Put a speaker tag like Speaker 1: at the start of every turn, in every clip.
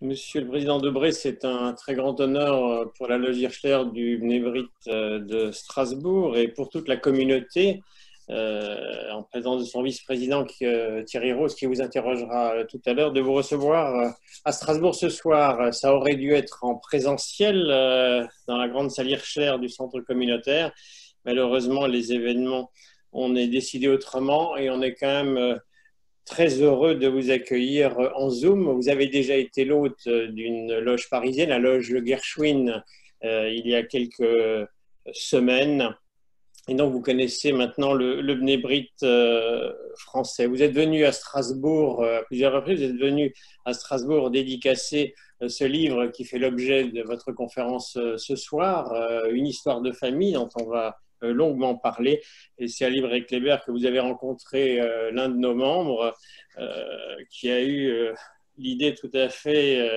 Speaker 1: Monsieur le Président Debré, c'est un très grand honneur pour la Loge Hirschler du Bnei de Strasbourg et pour toute la communauté, en présence de son vice-président Thierry Rose, qui vous interrogera tout à l'heure, de vous recevoir à Strasbourg ce soir. Ça aurait dû être en présentiel dans la grande salle Hirschler du centre communautaire. Malheureusement, les événements, on est décidé autrement et on est quand même très heureux de vous accueillir en Zoom. Vous avez déjà été l'hôte d'une loge parisienne, la loge Gershwin, il y a quelques semaines. Et donc, vous connaissez maintenant le Bnei Brit français. Vous êtes venu à Strasbourg à plusieurs reprises. Vous êtes venu à Strasbourg dédicacer ce livre qui fait l'objet de votre conférence ce soir, Une histoire de famille, dont on va longuement parler. Et c'est à Libre et Kléber que vous avez rencontré l'un de nos membres qui a eu l'idée tout à fait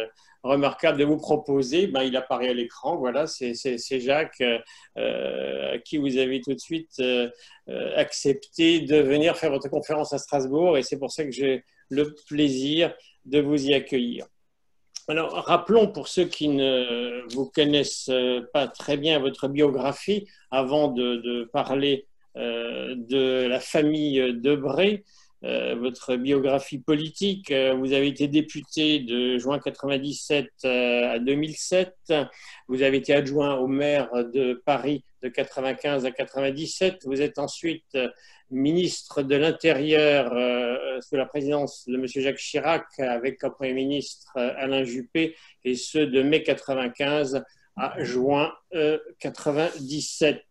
Speaker 1: remarquable de vous proposer. Il apparaît à l'écran, voilà, c'est Jacques qui vous avez tout de suite accepté de venir faire votre conférence à Strasbourg et c'est pour ça que j'ai le plaisir de vous y accueillir. Alors, rappelons pour ceux qui ne vous connaissent pas très bien votre biographie, avant de parler de la famille Debré, votre biographie politique. Vous avez été député de juin 97 à 2007. Vous avez été adjoint au maire de Paris de 95 à 97. Vous êtes ensuite ministre de l'Intérieur sous la présidence de M. Jacques Chirac avec comme Premier ministre Alain Juppé et ce de mai 95 à juin 97.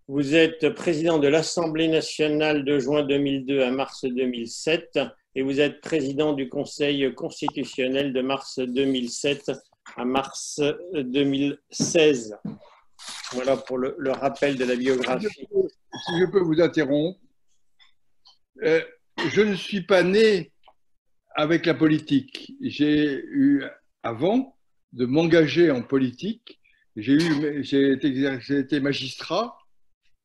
Speaker 1: Vous êtes président de l'Assemblée nationale de juin 2002 à mars 2007 et vous êtes président du Conseil constitutionnel de mars 2007 à mars 2016. Voilà pour le rappel de la biographie.
Speaker 2: Si je peux vous interrompre, je ne suis pas né avec la politique. J'ai eu, avant de m'engager en politique, j'ai été magistrat,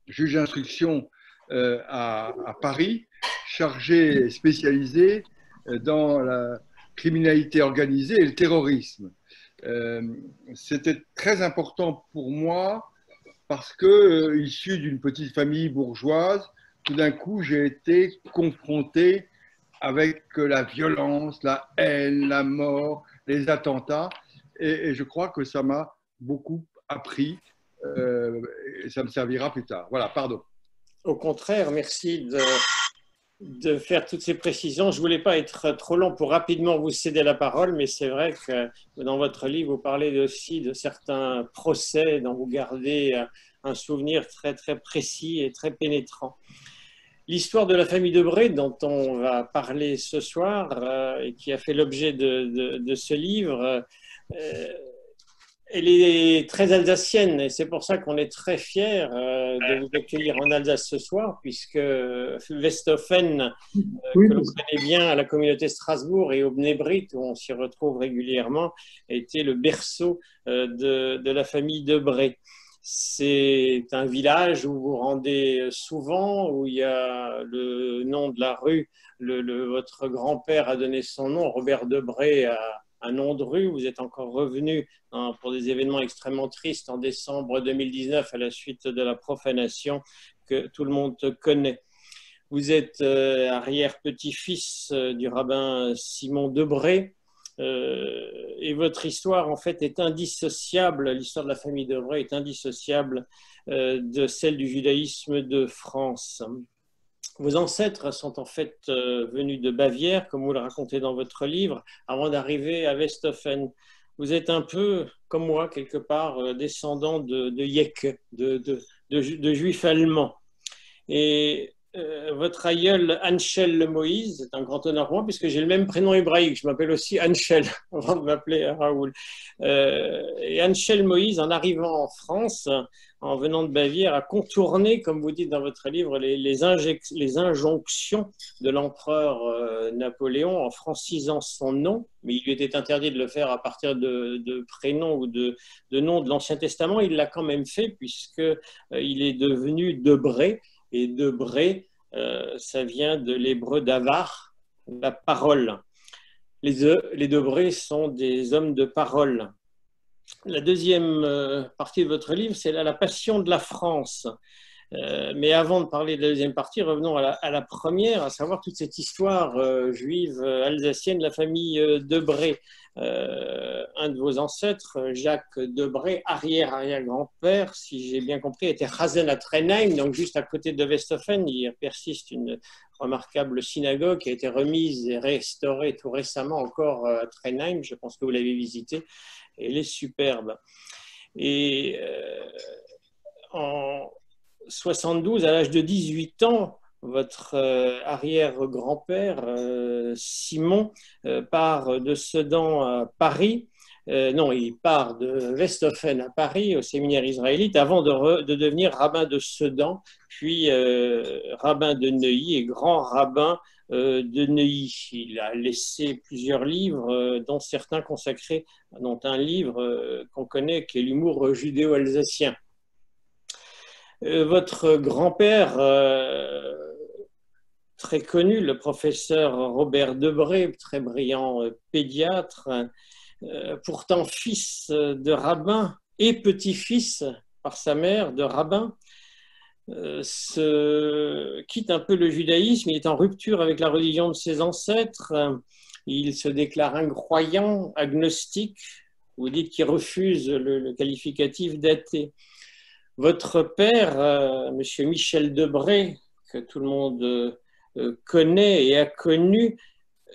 Speaker 2: juge d'instruction à Paris, chargé et spécialisé dans la criminalité organisée et le terrorisme. C'était très important pour moi parce que, issu d'une petite famille bourgeoise, tout d'un coup, j'ai été confronté avec la violence, la haine, la mort, les attentats. Et je crois que ça m'a beaucoup appris. Et ça me servira plus tard. Voilà, pardon.
Speaker 1: Au contraire, merci de faire toutes ces précisions. Je ne voulais pas être trop long pour rapidement vous céder la parole, mais c'est vrai que dans votre livre, vous parlez aussi de certains procès dont vous gardez un souvenir très, très précis et très pénétrant. L'histoire de la famille Debré, dont on va parler ce soir et qui a fait l'objet de ce livre, elle est très alsacienne et c'est pour ça qu'on est très fiers de vous accueillir en Alsace ce soir, puisque Westhofen, que l'on connaît bien à la communauté Strasbourg et au Bnei Brit, où on s'y retrouve régulièrement, a été le berceau de la famille Debré. C'est un village où vous vous rendez souvent, où il y a le nom de la rue. Votre grand-père a donné son nom, Robert Debré, à un nom de rue. Vous êtes encore revenu pour des événements extrêmement tristes en décembre 2019 à la suite de la profanation que tout le monde connaît. Vous êtes arrière-petit-fils du rabbin Simon Debré. Et votre histoire, en fait, est indissociable, l'histoire de la famille Debré est indissociable de celle du judaïsme de France. Vos ancêtres sont en fait venus de Bavière, comme vous le racontez dans votre livre, avant d'arriver à Westhofen. Vous êtes un peu, comme moi, quelque part, descendant de Yek, de juifs allemands. Et votre aïeul Anshel Moïse, c'est un grand honneur pour moi, puisque j'ai le même prénom hébraïque. Je m'appelle aussi Anshel, avant de m'appeler Raoul. Et Anshel Moïse, en arrivant en France, en venant de Bavière, a contourné, comme vous dites dans votre livre, les injonctions de l'empereur Napoléon en francisant son nom, mais il lui était interdit de le faire à partir de prénoms ou de noms de l'Ancien Testament. Il l'a quand même fait, puisqu'il est devenu Debré. Et Debré, ça vient de l'hébreu davar, la parole. les Debré sont des hommes de parole. La deuxième partie de votre livre, c'est la passion de la France. Mais avant de parler de la deuxième partie, revenons à la première, à savoir toute cette histoire juive alsacienne de la famille Debré. Un de vos ancêtres, Jacques Debré, arrière-arrière-grand-père, si j'ai bien compris, était Chazen à Trenheim, donc juste à côté de Westhofen. Il persiste une remarquable synagogue qui a été remise et restaurée tout récemment encore à Trenheim. Je pense que vous l'avez visitée. Elle est superbe. Et en 72, à l'âge de 18 ans, votre arrière-grand-père, Simon, part de Sedan à Paris. Non, il part de Westhofen à Paris, au séminaire israélite, avant de devenir rabbin de Sedan, puis rabbin de Neuilly et grand rabbin de Neuilly. Il a laissé plusieurs livres, dont certains consacrés, dont un livre qu'on connaît, qui est l'humour judéo-alsacien. Votre grand-père, très connu, le professeur Robert Debré, très brillant pédiatre, pourtant fils de rabbin et petit-fils par sa mère de rabbin, quitte un peu le judaïsme. Il est en rupture avec la religion de ses ancêtres. Il se déclare incroyant, agnostique. Vous dites qu'il refuse le qualificatif d'athée. Votre père, M. Michel Debré, que tout le monde connaît et a connu,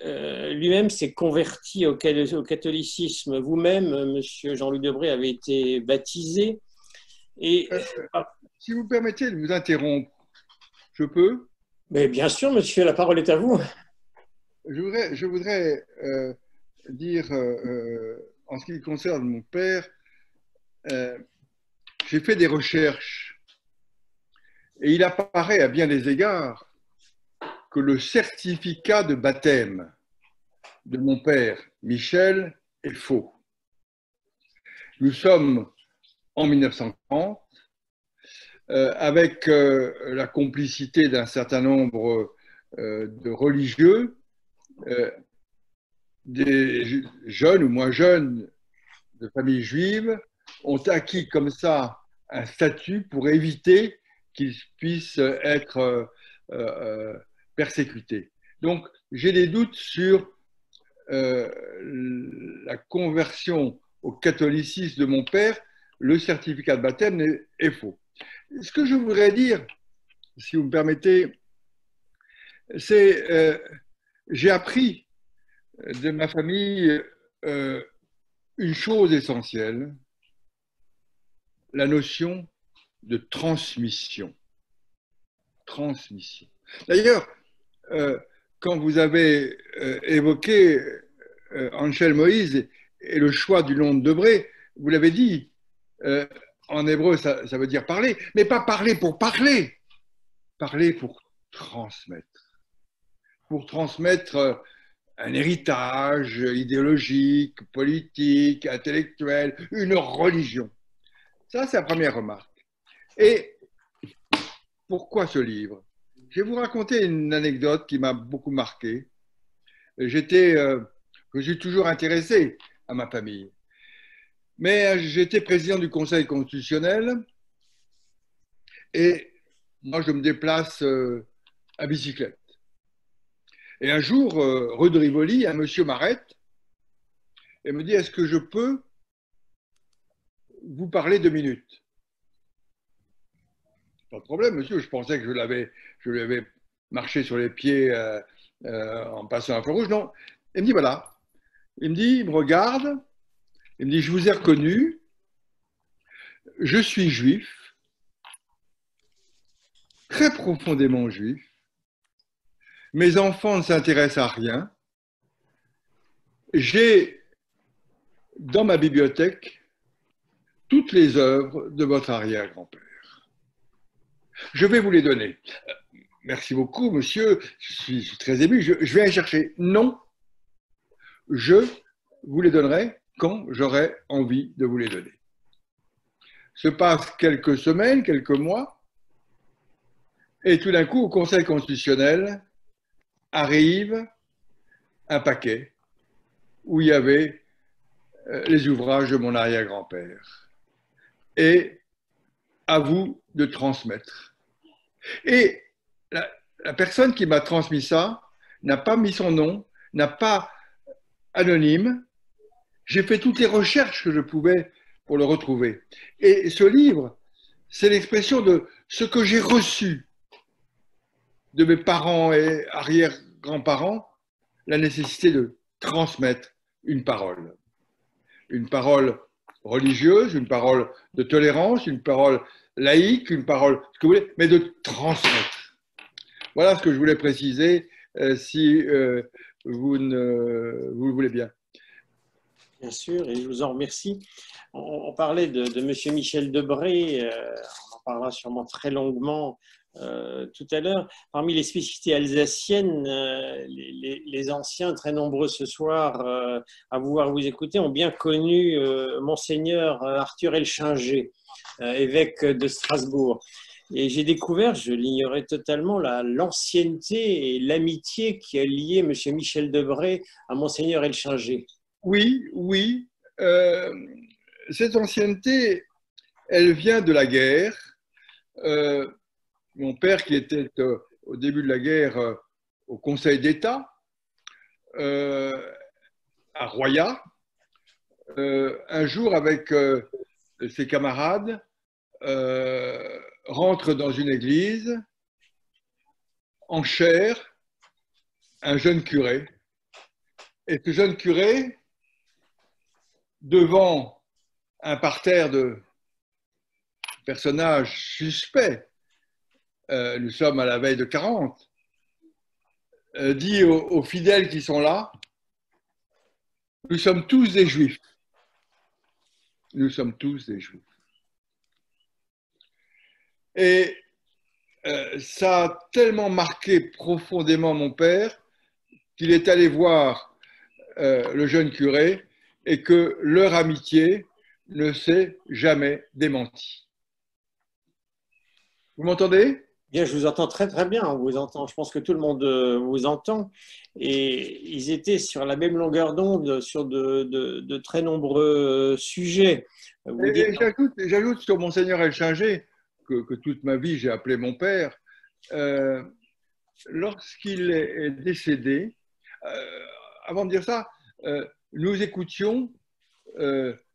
Speaker 1: lui-même s'est converti au catholicisme. Vous-même, M. Jean-Louis Debré, avez été baptisé. Et...
Speaker 2: si vous permettez de vous interrompre, je peux?
Speaker 1: Mais bien sûr, monsieur, la parole est à vous.
Speaker 2: Je voudrais dire, en ce qui concerne mon père, j'ai fait des recherches et il apparaît à bien des égards que le certificat de baptême de mon père, Michel, est faux. Nous sommes en 1930, avec la complicité d'un certain nombre de religieux, des jeunes ou moins jeunes de familles juives ont acquis comme ça un statut pour éviter qu'ils puissent être persécutés. Donc, j'ai des doutes sur la conversion au catholicisme de mon père. Le certificat de baptême est faux. Ce que je voudrais dire, si vous me permettez, c'est j'ai appris de ma famille une chose essentielle, la notion de transmission. Transmission. D'ailleurs, quand vous avez évoqué Angel Moïse et le choix du nom de Debré, vous l'avez dit, en hébreu, ça veut dire parler, mais pas parler pour parler, parler pour transmettre. Pour transmettre un héritage idéologique, politique, intellectuel, une religion. Ça, c'est la première remarque. Et pourquoi ce livre? Je vais vous raconter une anecdote qui m'a beaucoup marqué. Je suis toujours intéressé à ma famille. Mais j'étais président du Conseil constitutionnel et moi, je me déplace à bicyclette. Et un jour, rue de Rivoli, un monsieur m'arrête et me dit: est-ce que je peux vous parler 2 minutes? Pas de problème, monsieur. Je pensais que je lui avais marché sur les pieds en passant un feu rouge. Non. Il me dit: voilà. Il me regarde. Il me dit: je vous ai reconnu. Je suis juif, très profondément juif. Mes enfants ne s'intéressent à rien. J'ai dans ma bibliothèque toutes les œuvres de votre arrière-grand-père. Je vais vous les donner. Merci beaucoup, monsieur. Je suis très ému. Je vais les chercher. Non, je vous les donnerai quand j'aurai envie de vous les donner. Se passent quelques semaines, quelques mois, et tout d'un coup, au Conseil constitutionnel, arrive un paquet où il y avait les ouvrages de mon arrière-grand-père. Et à vous de transmettre. Et la personne qui m'a transmis ça n'a pas mis son nom, n'a pas anonyme. J'ai fait toutes les recherches que je pouvais pour le retrouver. Et ce livre, c'est l'expression de ce que j'ai reçu de mes parents et arrière-grands-parents, la nécessité de transmettre une parole. Une parole religieuse, une parole de tolérance, une parole laïque, une parole, ce que vous voulez, mais de transmettre. Voilà ce que je voulais préciser, si vous le voulez bien.
Speaker 1: Bien sûr, et je vous en remercie. On parlait de M. Michel Debré, on en parlera sûrement très longuement tout à l'heure. Parmi les spécificités alsaciennes, les anciens, très nombreux ce soir à vouloir vous écouter, ont bien connu Monseigneur Arthur Elchinger, évêque de Strasbourg. Et j'ai découvert, je l'ignorais totalement, l'ancienneté et l'amitié qui a lié M. Michel Debré à Monseigneur Elchinger.
Speaker 2: Oui, oui. Cette ancienneté, elle vient de la guerre. Mon père, qui était au début de la guerre au Conseil d'État, à Roya, un jour avec ses camarades, rentre dans une église, enchère un jeune curé. Et ce jeune curé, devant un parterre de personnages suspects, nous sommes à la veille de 40, dit aux fidèles qui sont là, nous sommes tous des juifs. Nous sommes tous des juifs. Et ça a tellement marqué profondément mon père qu'il est allé voir le jeune curé et que leur amitié ne s'est jamais démentie. Vous m'entendez ?
Speaker 1: Bien, je vous entends très très bien, on vous entend. Je pense que tout le monde vous entend. Et ils étaient sur la même longueur d'onde sur de très nombreux sujets.
Speaker 2: Et j'ajoute sur Monseigneur Elchinger, que toute ma vie j'ai appelé mon père, lorsqu'il est décédé, avant de dire ça, nous écoutions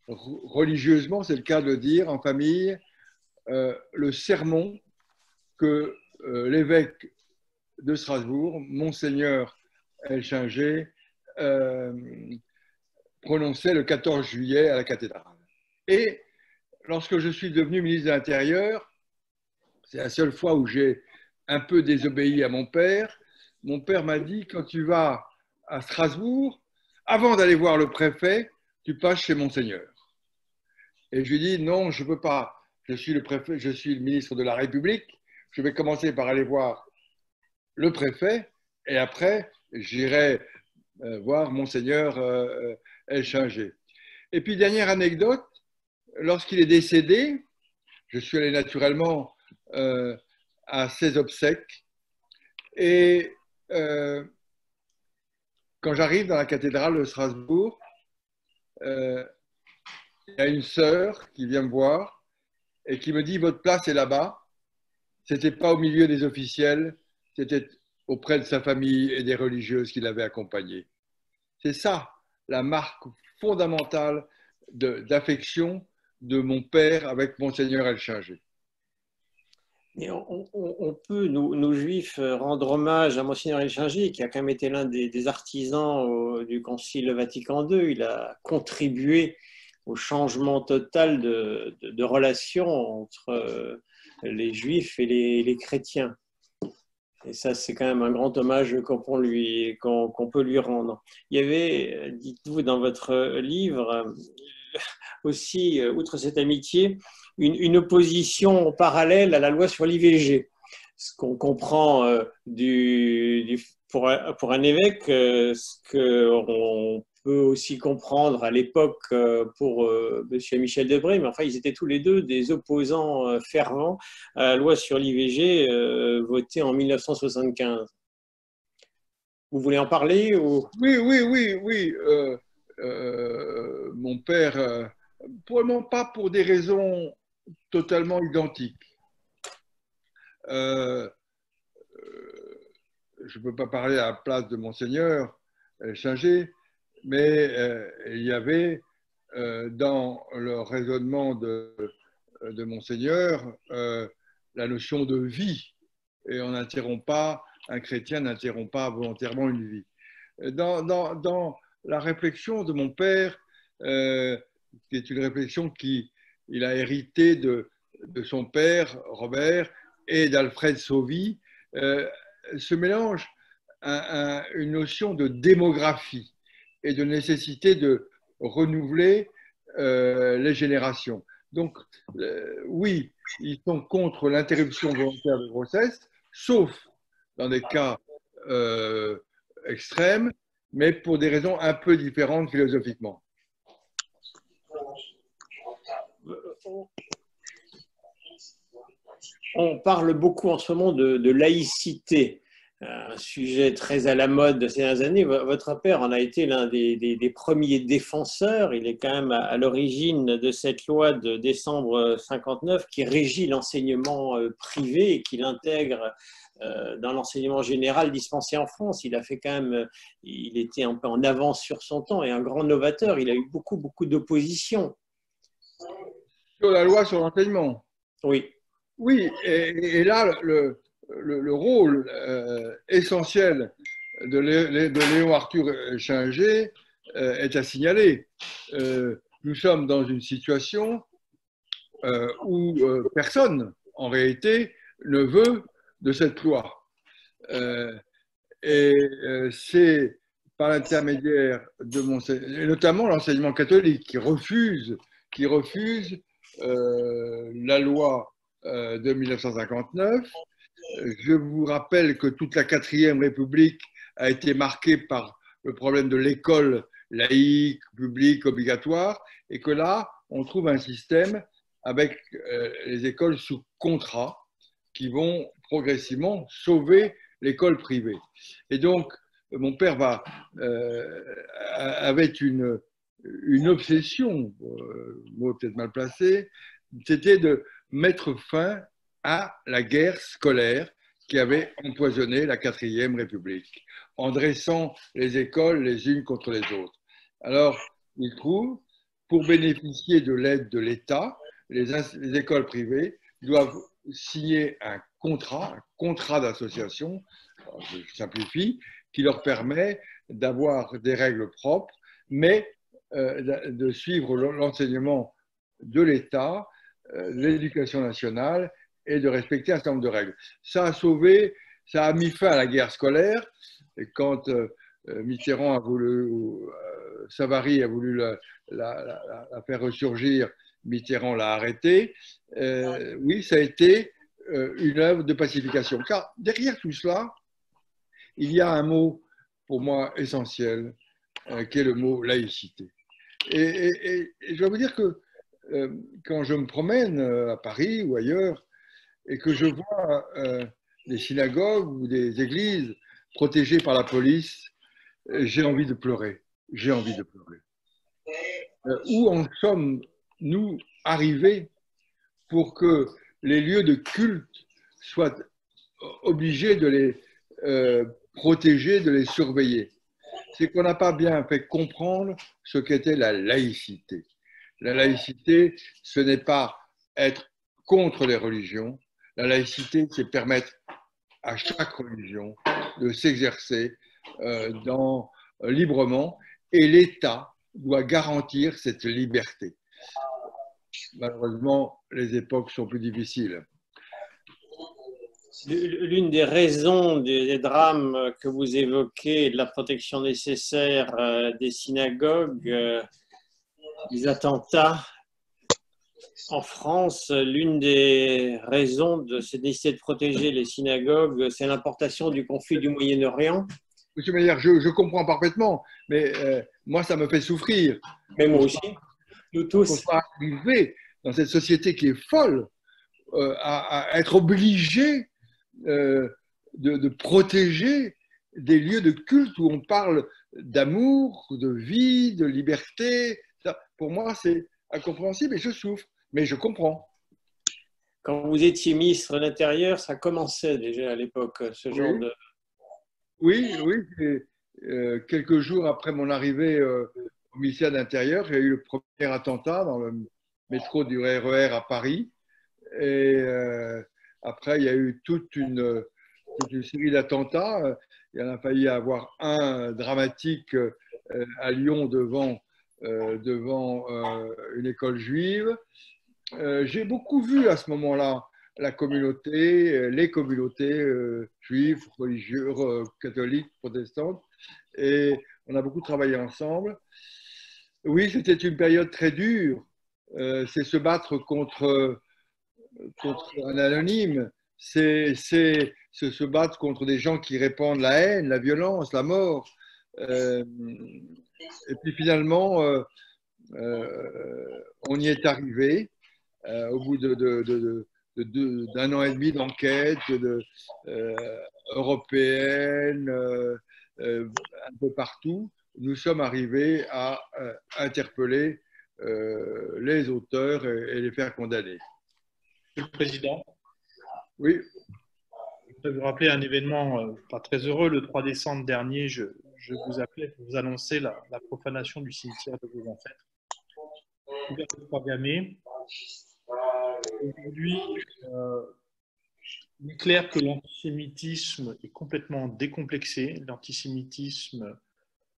Speaker 2: religieusement, c'est le cas de dire, en famille, le sermon que l'évêque de Strasbourg, Monseigneur Elchinger, prononçait le 14 juillet à la cathédrale. Et lorsque je suis devenu ministre de l'Intérieur, c'est la seule fois où j'ai un peu désobéi à mon père. Mon père m'a dit, quand tu vas à Strasbourg, avant d'aller voir le préfet, tu passes chez Monseigneur. Et je lui dis, non, je ne peux pas. Je suis le préfet, je suis le ministre de la République. Je vais commencer par aller voir le préfet et après, j'irai voir Monseigneur Elchinger. Et puis, dernière anecdote, lorsqu'il est décédé, je suis allé naturellement à ses obsèques et quand j'arrive dans la cathédrale de Strasbourg, il y a une sœur qui vient me voir et qui me dit « Votre place est là-bas ». Ce n'était pas au milieu des officiels, c'était auprès de sa famille et des religieuses qui l'avaient accompagné. C'est ça, la marque fondamentale d'affection de mon père avec Monseigneur Elchinger.
Speaker 1: Et on peut, nous juifs, rendre hommage à Monseigneur Elchinger, qui a quand même été l'un des artisans du Concile Vatican II. Il a contribué au changement total de relations entre les juifs et les chrétiens. Et ça, c'est quand même un grand hommage qu'on peut lui rendre. Il y avait, dites-vous dans votre livre, aussi, outre cette amitié, une opposition parallèle à la loi sur l'IVG. Ce qu'on comprend pour un évêque, ce qu'on peut aussi comprendre à l'époque pour M. Michel Debré, mais enfin, ils étaient tous les deux des opposants fervents à la loi sur l'IVG votée en 1975. Vous voulez en parler ou...
Speaker 2: Oui. mon père, probablement pas pour des raisons totalement identiques. Je ne peux pas parler à la place de Monseigneur Singer, mais il y avait dans le raisonnement de Monseigneur la notion de vie. Et on n'interrompt pas, un chrétien n'interrompt pas volontairement une vie. Dans la réflexion de mon père, qui est une réflexion qu'il a héritée de son père, Robert, et d'Alfred Sauvy, se mélange une notion de démographie et de nécessité de renouveler les générations. Donc, oui, ils sont contre l'interruption volontaire de grossesse, sauf dans des cas extrêmes, mais pour des raisons un peu différentes philosophiquement.
Speaker 1: On parle beaucoup en ce moment de laïcité, un sujet très à la mode de ces dernières années. Votre père en a été l'un des premiers défenseurs. Il est quand même à l'origine de cette loi de décembre 59 qui régit l'enseignement privé et qui l'intègre dans l'enseignement général dispensé en France. Il a fait quand même, il était un peu en avance sur son temps et un grand novateur. Il a eu beaucoup d'opposition.
Speaker 2: Sur la loi sur l'enseignement.
Speaker 1: Oui.
Speaker 2: Oui, et là, le rôle essentiel de Léon Arthur Singer est à signaler. Nous sommes dans une situation où personne, en réalité, ne veut de cette loi. C'est par l'intermédiaire de Monseigneur, et notamment l'enseignement catholique, qui refuse la loi de 1959. Je vous rappelle que toute la 4e République a été marquée par le problème de l'école laïque, publique, obligatoire, et que là, on trouve un système avec les écoles sous contrat qui vont progressivement sauver l'école privée. Et donc, mon père avait une obsession, mot peut-être mal placé, c'était de mettre fin à la guerre scolaire qui avait empoisonné la 4e République, en dressant les écoles les unes contre les autres. Alors, il trouve, pour bénéficier de l'aide de l'État, les écoles privées doivent signer un contrat d'association, je simplifie, qui leur permet d'avoir des règles propres, mais de suivre l'enseignement de l'État, l'éducation nationale et de respecter un certain nombre de règles. Ça a sauvé, ça a mis fin à la guerre scolaire. Et quand Mitterrand a voulu, Savary a voulu la faire ressurgir, Mitterrand l'a arrêté. Oui, ça a été une œuvre de pacification. Car derrière tout cela, il y a un mot pour moi essentiel, qui est le mot laïcité. Et je dois vous dire que quand je me promène à Paris ou ailleurs et que je vois des synagogues ou des églises protégées par la police, j'ai envie de pleurer. J'ai envie de pleurer. Où en sommes-nous arrivés pour que les lieux de culte soient obligés de les protéger, de les surveiller? C'est qu'on n'a pas bien fait comprendre ce qu'était la laïcité. La laïcité, ce n'est pas être contre les religions. La laïcité, c'est permettre à chaque religion de s'exercer librement, et l'État doit garantir cette liberté. Malheureusement, les époques sont plus difficiles.
Speaker 1: L'une des raisons des drames que vous évoquez, de la protection nécessaire des synagogues, des attentats en France, l'une des raisons de cette nécessité de protéger les synagogues, c'est l'importation du conflit du Moyen-Orient.
Speaker 2: Monsieur Meyer, je comprends parfaitement, mais moi, ça me fait souffrir.
Speaker 1: Mais moi aussi, nous tous.
Speaker 2: On soit arrivé dans cette société qui est folle à être obligé de protéger des lieux de culte où on parle d'amour, de vie, de liberté. Ça, pour moi, c'est incompréhensible et je souffre, mais je comprends.
Speaker 1: Quand vous étiez ministre de l'Intérieur, ça commençait déjà à l'époque, ce genre
Speaker 2: Oui,
Speaker 1: de…
Speaker 2: oui, oui. Quelques jours après mon arrivée au ministère de l'Intérieur, j'ai eu le premier attentat dans le métro du RER à Paris. Et après, il y a eu toute une série d'attentats. Il y en a failli avoir un dramatique à Lyon devant une école juive. J'ai beaucoup vu à ce moment-là la communauté, les communautés juives, religieuses, catholiques, protestantes, et on a beaucoup travaillé ensemble. Oui, c'était une période très dure. C'est se battre contre un anonyme, c'est se battre contre des gens qui répandent la haine, la violence, la mort. Euh, et puis finalement, on y est arrivé au bout d'un an et demi d'enquête européenne, un peu partout. Nous sommes arrivés à interpeller les auteurs et les faire condamner.
Speaker 3: Monsieur le Président,
Speaker 2: Oui,
Speaker 3: je voudrais vous rappeler un événement pas très heureux. Le 3 décembre dernier, je vous appelais pour vous annoncer la profanation du cimetière de vos ancêtres, couvert de croix gammées. Aujourd'hui, il est clair que l'antisémitisme est complètement décomplexé. L'antisémitisme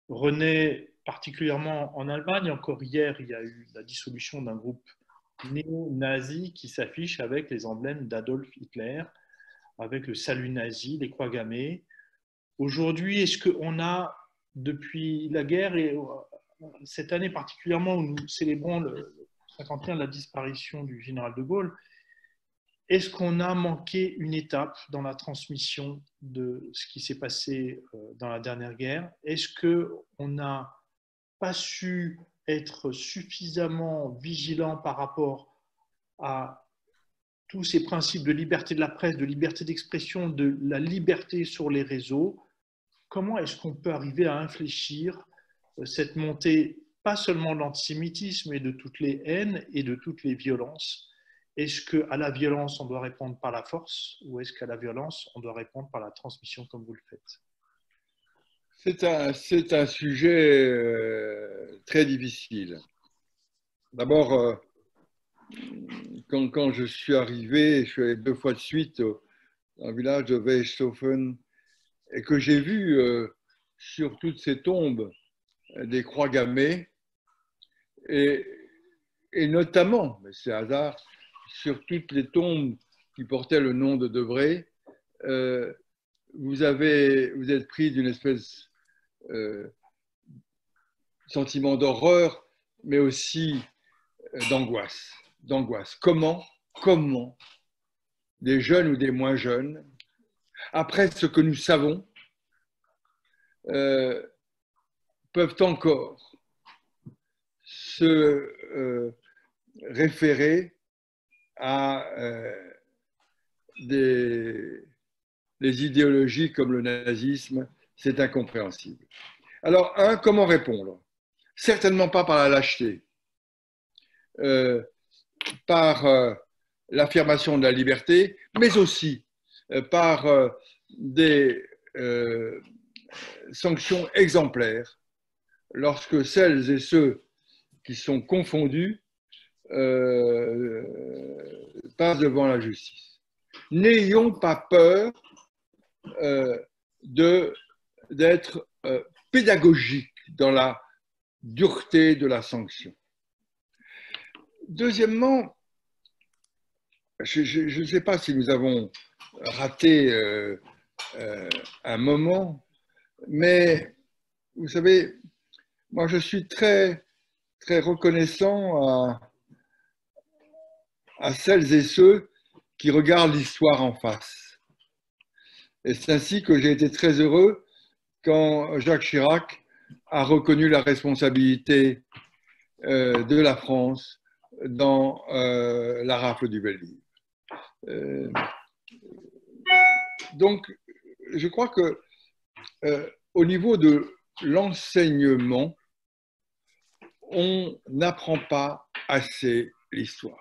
Speaker 3: renaît particulièrement en Allemagne. Encore hier, il y a eu la dissolution d'un groupe néo-nazi qui s'affiche avec les emblèmes d'Adolf Hitler, avec le salut nazi, les croix gammées. Aujourd'hui, est-ce qu'on a, depuis la guerre, et cette année particulièrement où nous célébrons le 51 de la disparition du général de Gaulle, est-ce qu'on a manqué une étape dans la transmission de ce qui s'est passé dans la dernière guerre? Est-ce qu'on n'a pas su être suffisamment vigilant par rapport à tous ces principes de liberté de la presse, de liberté d'expression, de la liberté sur les réseaux? Comment est-ce qu'on peut arriver à infléchir cette montée, pas seulement de l'antisémitisme, mais de toutes les haines et de toutes les violences? Est-ce qu'à la violence, on doit répondre par la force ou est-ce qu'à la violence, on doit répondre par la transmission comme vous le faites?
Speaker 2: c'est un sujet très difficile. D'abord, quand je suis arrivé 2 fois de suite dans le village de Weisthofen et que j'ai vu sur toutes ces tombes des croix gammées et notamment, mais c'est hasard, sur toutes les tombes qui portaient le nom de Debré, vous êtes pris d'une espèce sentiment d'horreur, mais aussi d'angoisse. Comment des jeunes ou des moins jeunes, après ce que nous savons, peuvent encore se référer à des idéologies comme le nazisme? C'est incompréhensible. Alors, comment répondre? Certainement pas par la lâcheté, par l'affirmation de la liberté, mais aussi par des sanctions exemplaires lorsque celles et ceux qui sont confondus passent devant la justice. N'ayons pas peur d'être pédagogiques dans la dureté de la sanction. Deuxièmement, je ne sais pas si nous avons raté un moment, mais vous savez, moi je suis très, très reconnaissant à celles et ceux qui regardent l'histoire en face. Et c'est ainsi que j'ai été très heureux quand Jacques Chirac a reconnu la responsabilité de la France dans la rafle du Veldiv. Donc, je crois que au niveau de l'enseignement, on n'apprend pas assez l'histoire.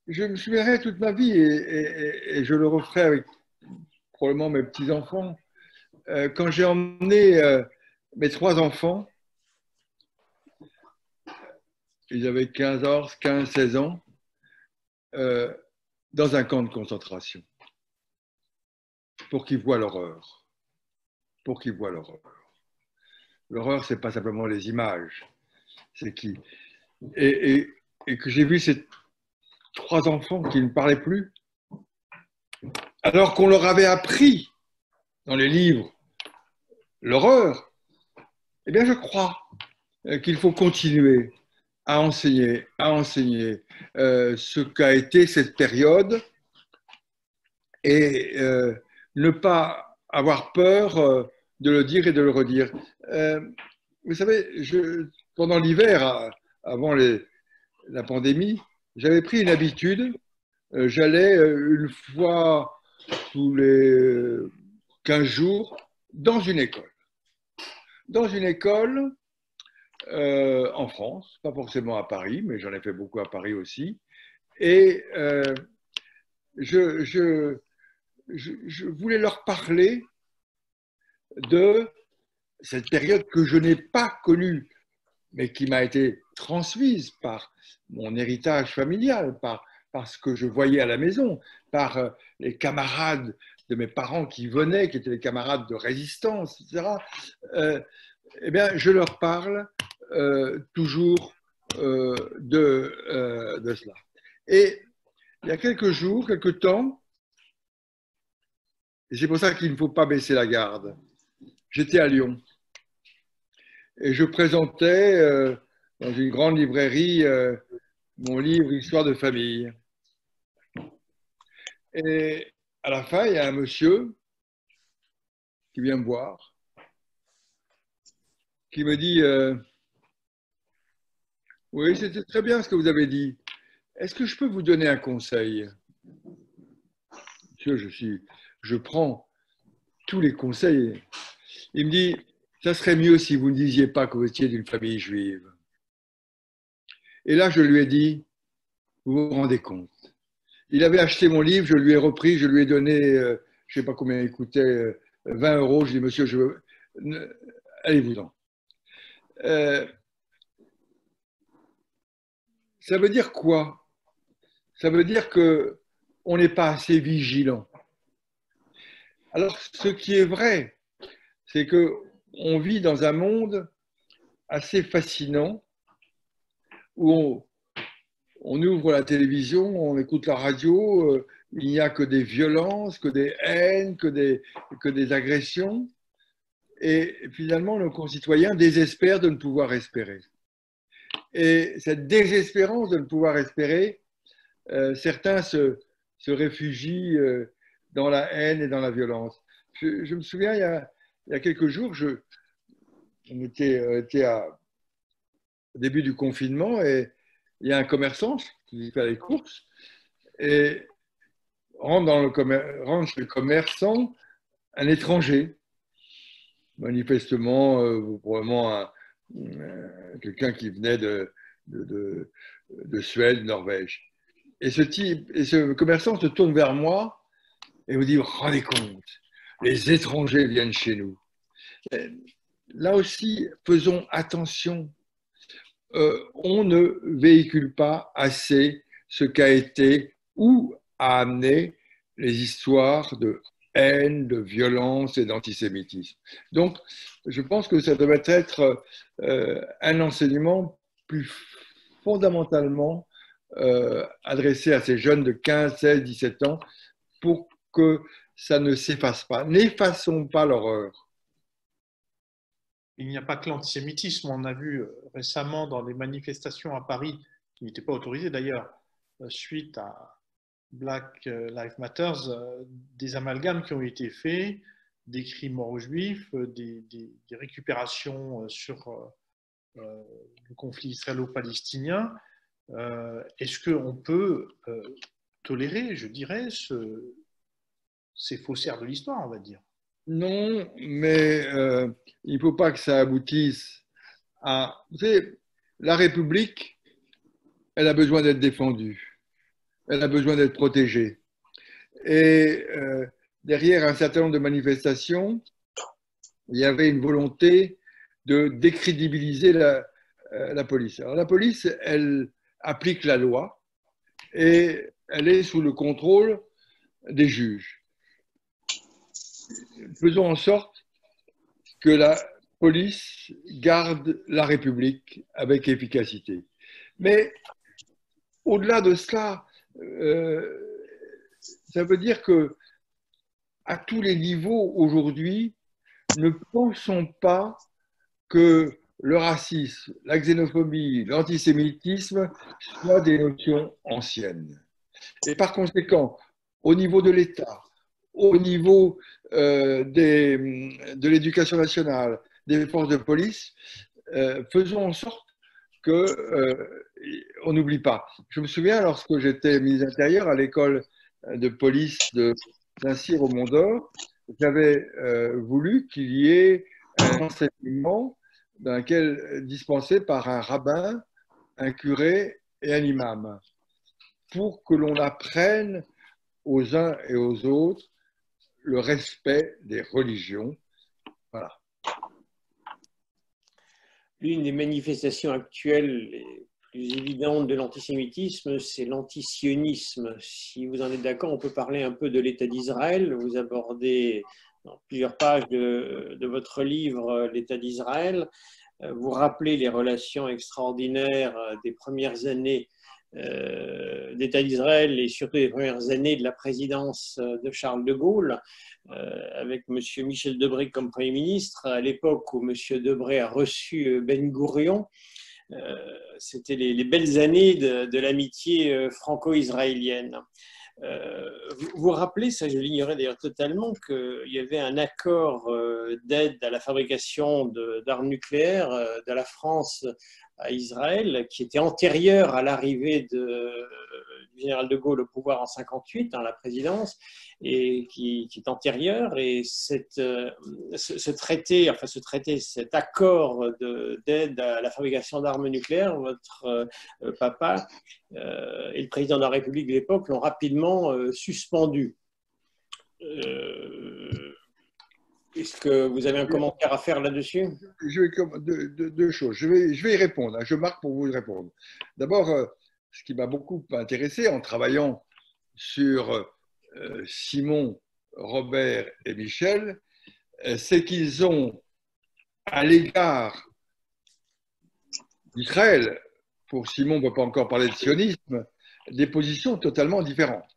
Speaker 2: Je me souviendrai toute ma vie, et je le referai avec probablement mes petits-enfants, quand j'ai emmené mes 3 enfants, ils avaient 15, 16 ans, dans un camp de concentration, pour qu'ils voient l'horreur. Pour qu'ils voient l'horreur. L'horreur, ce n'est pas simplement les images, c'est qui. Et que j'ai vu ces 3 enfants qui ne parlaient plus, alors qu'on leur avait appris dans les livres l'horreur, eh bien je crois qu'il faut continuer à enseigner ce qu'a été cette période et ne pas avoir peur de le dire et de le redire. Vous savez, pendant l'hiver, avant la pandémie, j'avais pris une habitude. J'allais une fois tous les 15 jours dans une école. Dans une école en France, pas forcément à Paris, mais j'en ai fait beaucoup à Paris aussi. Et je voulais leur parler de cette période que je n'ai pas connue, mais qui m'a été transmise par mon héritage familial, par ce que je voyais à la maison, par les camarades de mes parents qui venaient, qui étaient les camarades de résistance, etc. Eh bien, je leur parle toujours de cela. Et il y a quelques jours, quelques temps, et c'est pour ça qu'il ne faut pas baisser la garde, j'étais à Lyon et je présentais dans une grande librairie mon livre Histoire de famille. Et à la fin, il y a un monsieur qui vient me voir, qui me dit oui, c'était très bien ce que vous avez dit. Est-ce que je peux vous donner un conseil? Monsieur, je prends tous les conseils. Il me dit, ça serait mieux si vous ne disiez pas que vous étiez d'une famille juive. Et là, je lui ai dit, vous vous rendez compte. Il avait acheté mon livre, je lui ai repris, je lui ai donné, je ne sais pas combien il coûtait, 20 euros. Je dis, monsieur, je veux... allez-vous-en. Ça veut dire quoi? Ça veut dire qu'on n'est pas assez vigilant. Alors, ce qui est vrai, c'est qu'on vit dans un monde assez fascinant où on ouvre la télévision, on écoute la radio, il n'y a que des violences, que des haines, que des agressions. Et finalement, nos concitoyens désespèrent de ne pouvoir espérer. Et cette désespérance de ne pouvoir espérer, certains se réfugient dans la haine et dans la violence. Je me souviens, il y a quelques jours, on était au début du confinement et il y a un commerçant qui fait les courses et rentre chez le commerçant un étranger, manifestement, probablement quelqu'un qui venait de Suède, Norvège. Et ce commerçant se tourne vers moi et me dit, rendez compte, les étrangers viennent chez nous. Là aussi, faisons attention. On ne véhicule pas assez ce qu'a été ou a amené les histoires de haine, de violence et d'antisémitisme. Donc, je pense que ça devrait être un enseignement plus fondamentalement adressé à ces jeunes de 15, 16, 17 ans pour que ça ne s'efface pas. N'effaçons pas l'horreur.
Speaker 3: Il n'y a pas que l'antisémitisme. On a vu récemment dans les manifestations à Paris, qui n'étaient pas autorisées d'ailleurs, suite à Black Lives Matter, des amalgames qui ont été faits, des crimes morts aux juifs, des récupérations sur le conflit israélo-palestinien. Est-ce qu'on peut tolérer, je dirais, ces faussaires de l'histoire, on va dire?
Speaker 2: Non, mais il ne faut pas que ça aboutisse à... Vous savez, la République, elle a besoin d'être défendue, elle a besoin d'être protégée. Et derrière un certain nombre de manifestations, il y avait une volonté de décrédibiliser la police. Alors la police, elle applique la loi et elle est sous le contrôle des juges. Faisons en sorte que la police garde la République avec efficacité. Mais au-delà de cela, ça veut dire que à tous les niveaux aujourd'hui, ne pensons pas que le racisme, la xénophobie, l'antisémitisme soient des notions anciennes. Et par conséquent, au niveau de l'État, au niveau de l'éducation nationale, des forces de police, faisons en sorte qu'on n'oublie pas. Je me souviens, lorsque j'étais ministre de l'Intérieur à l'école de police de Saint-Cyr au Mont-d'Or, j'avais voulu qu'il y ait un enseignement dispensé par un rabbin, un curé et un imam, pour que l'on apprenne aux uns et aux autres le respect des religions. Voilà.
Speaker 1: L'une des manifestations actuelles les plus évidentes de l'antisémitisme, c'est l'antisionisme. Si vous en êtes d'accord, on peut parler un peu de l'État d'Israël. Vous abordez dans plusieurs pages de votre livre l'État d'Israël. Vous rappelez les relations extraordinaires des premières années d'État d'Israël et surtout des premières années de la présidence de Charles de Gaulle, avec M. Michel Debré comme Premier ministre, à l'époque où M. Debré a reçu Ben Gourion. C'était les belles années de l'amitié franco-israélienne. Vous vous rappelez, ça je l'ignorais d'ailleurs totalement, qu'il y avait un accord d'aide à la fabrication d'armes nucléaires de la France à Israël qui était antérieur à l'arrivée du général de Gaulle au pouvoir en 1958, la présidence, et qui est antérieur. Et ce traité, cet accord d'aide à la fabrication d'armes nucléaires, votre papa et le président de la République de l'époque l'ont rapidement suspendu. Est-ce que vous avez un commentaire à faire là-dessus?
Speaker 2: Deux choses. Je vais y répondre. Je marque pour vous y répondre. D'abord, ce qui m'a beaucoup intéressé en travaillant sur Simon, Robert et Michel, c'est qu'ils ont, à l'égard d'Israël, pour Simon, on ne peut pas encore parler de sionisme, des positions totalement différentes.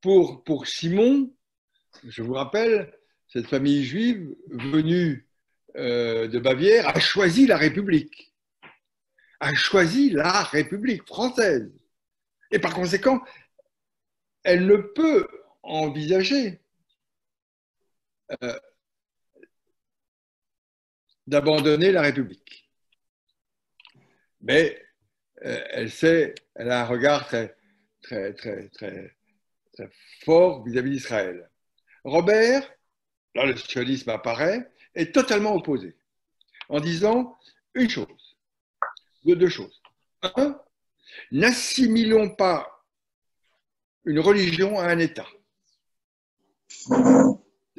Speaker 2: Pour Simon, je vous rappelle, cette famille juive venue de Bavière a choisi la République, française. Et par conséquent, elle ne peut envisager d'abandonner la République. Mais elle a un regard très fort vis-à-vis d'Israël. Robert, là le sionisme apparaît, est totalement opposé, en disant deux choses. Un, n'assimilons pas une religion à un État.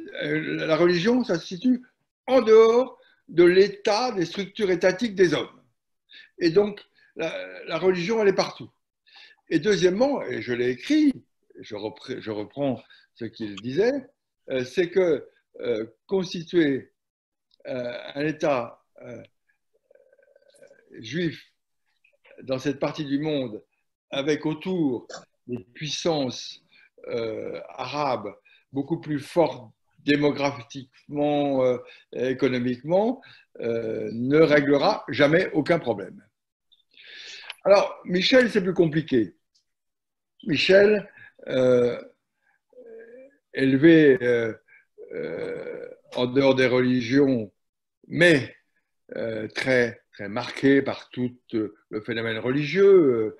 Speaker 2: La religion, ça se situe en dehors de l'État, des structures étatiques des hommes. Et donc, la religion, elle est partout. Et deuxièmement, et je l'ai écrit, je reprends ce qu'il disait, c'est que constituer un État juif dans cette partie du monde avec autour des puissances arabes beaucoup plus fortes démographiquement, économiquement, ne réglera jamais aucun problème. Alors, Michel, c'est plus compliqué. Michel, élevé en dehors des religions, mais très marqué par tout le phénomène religieux.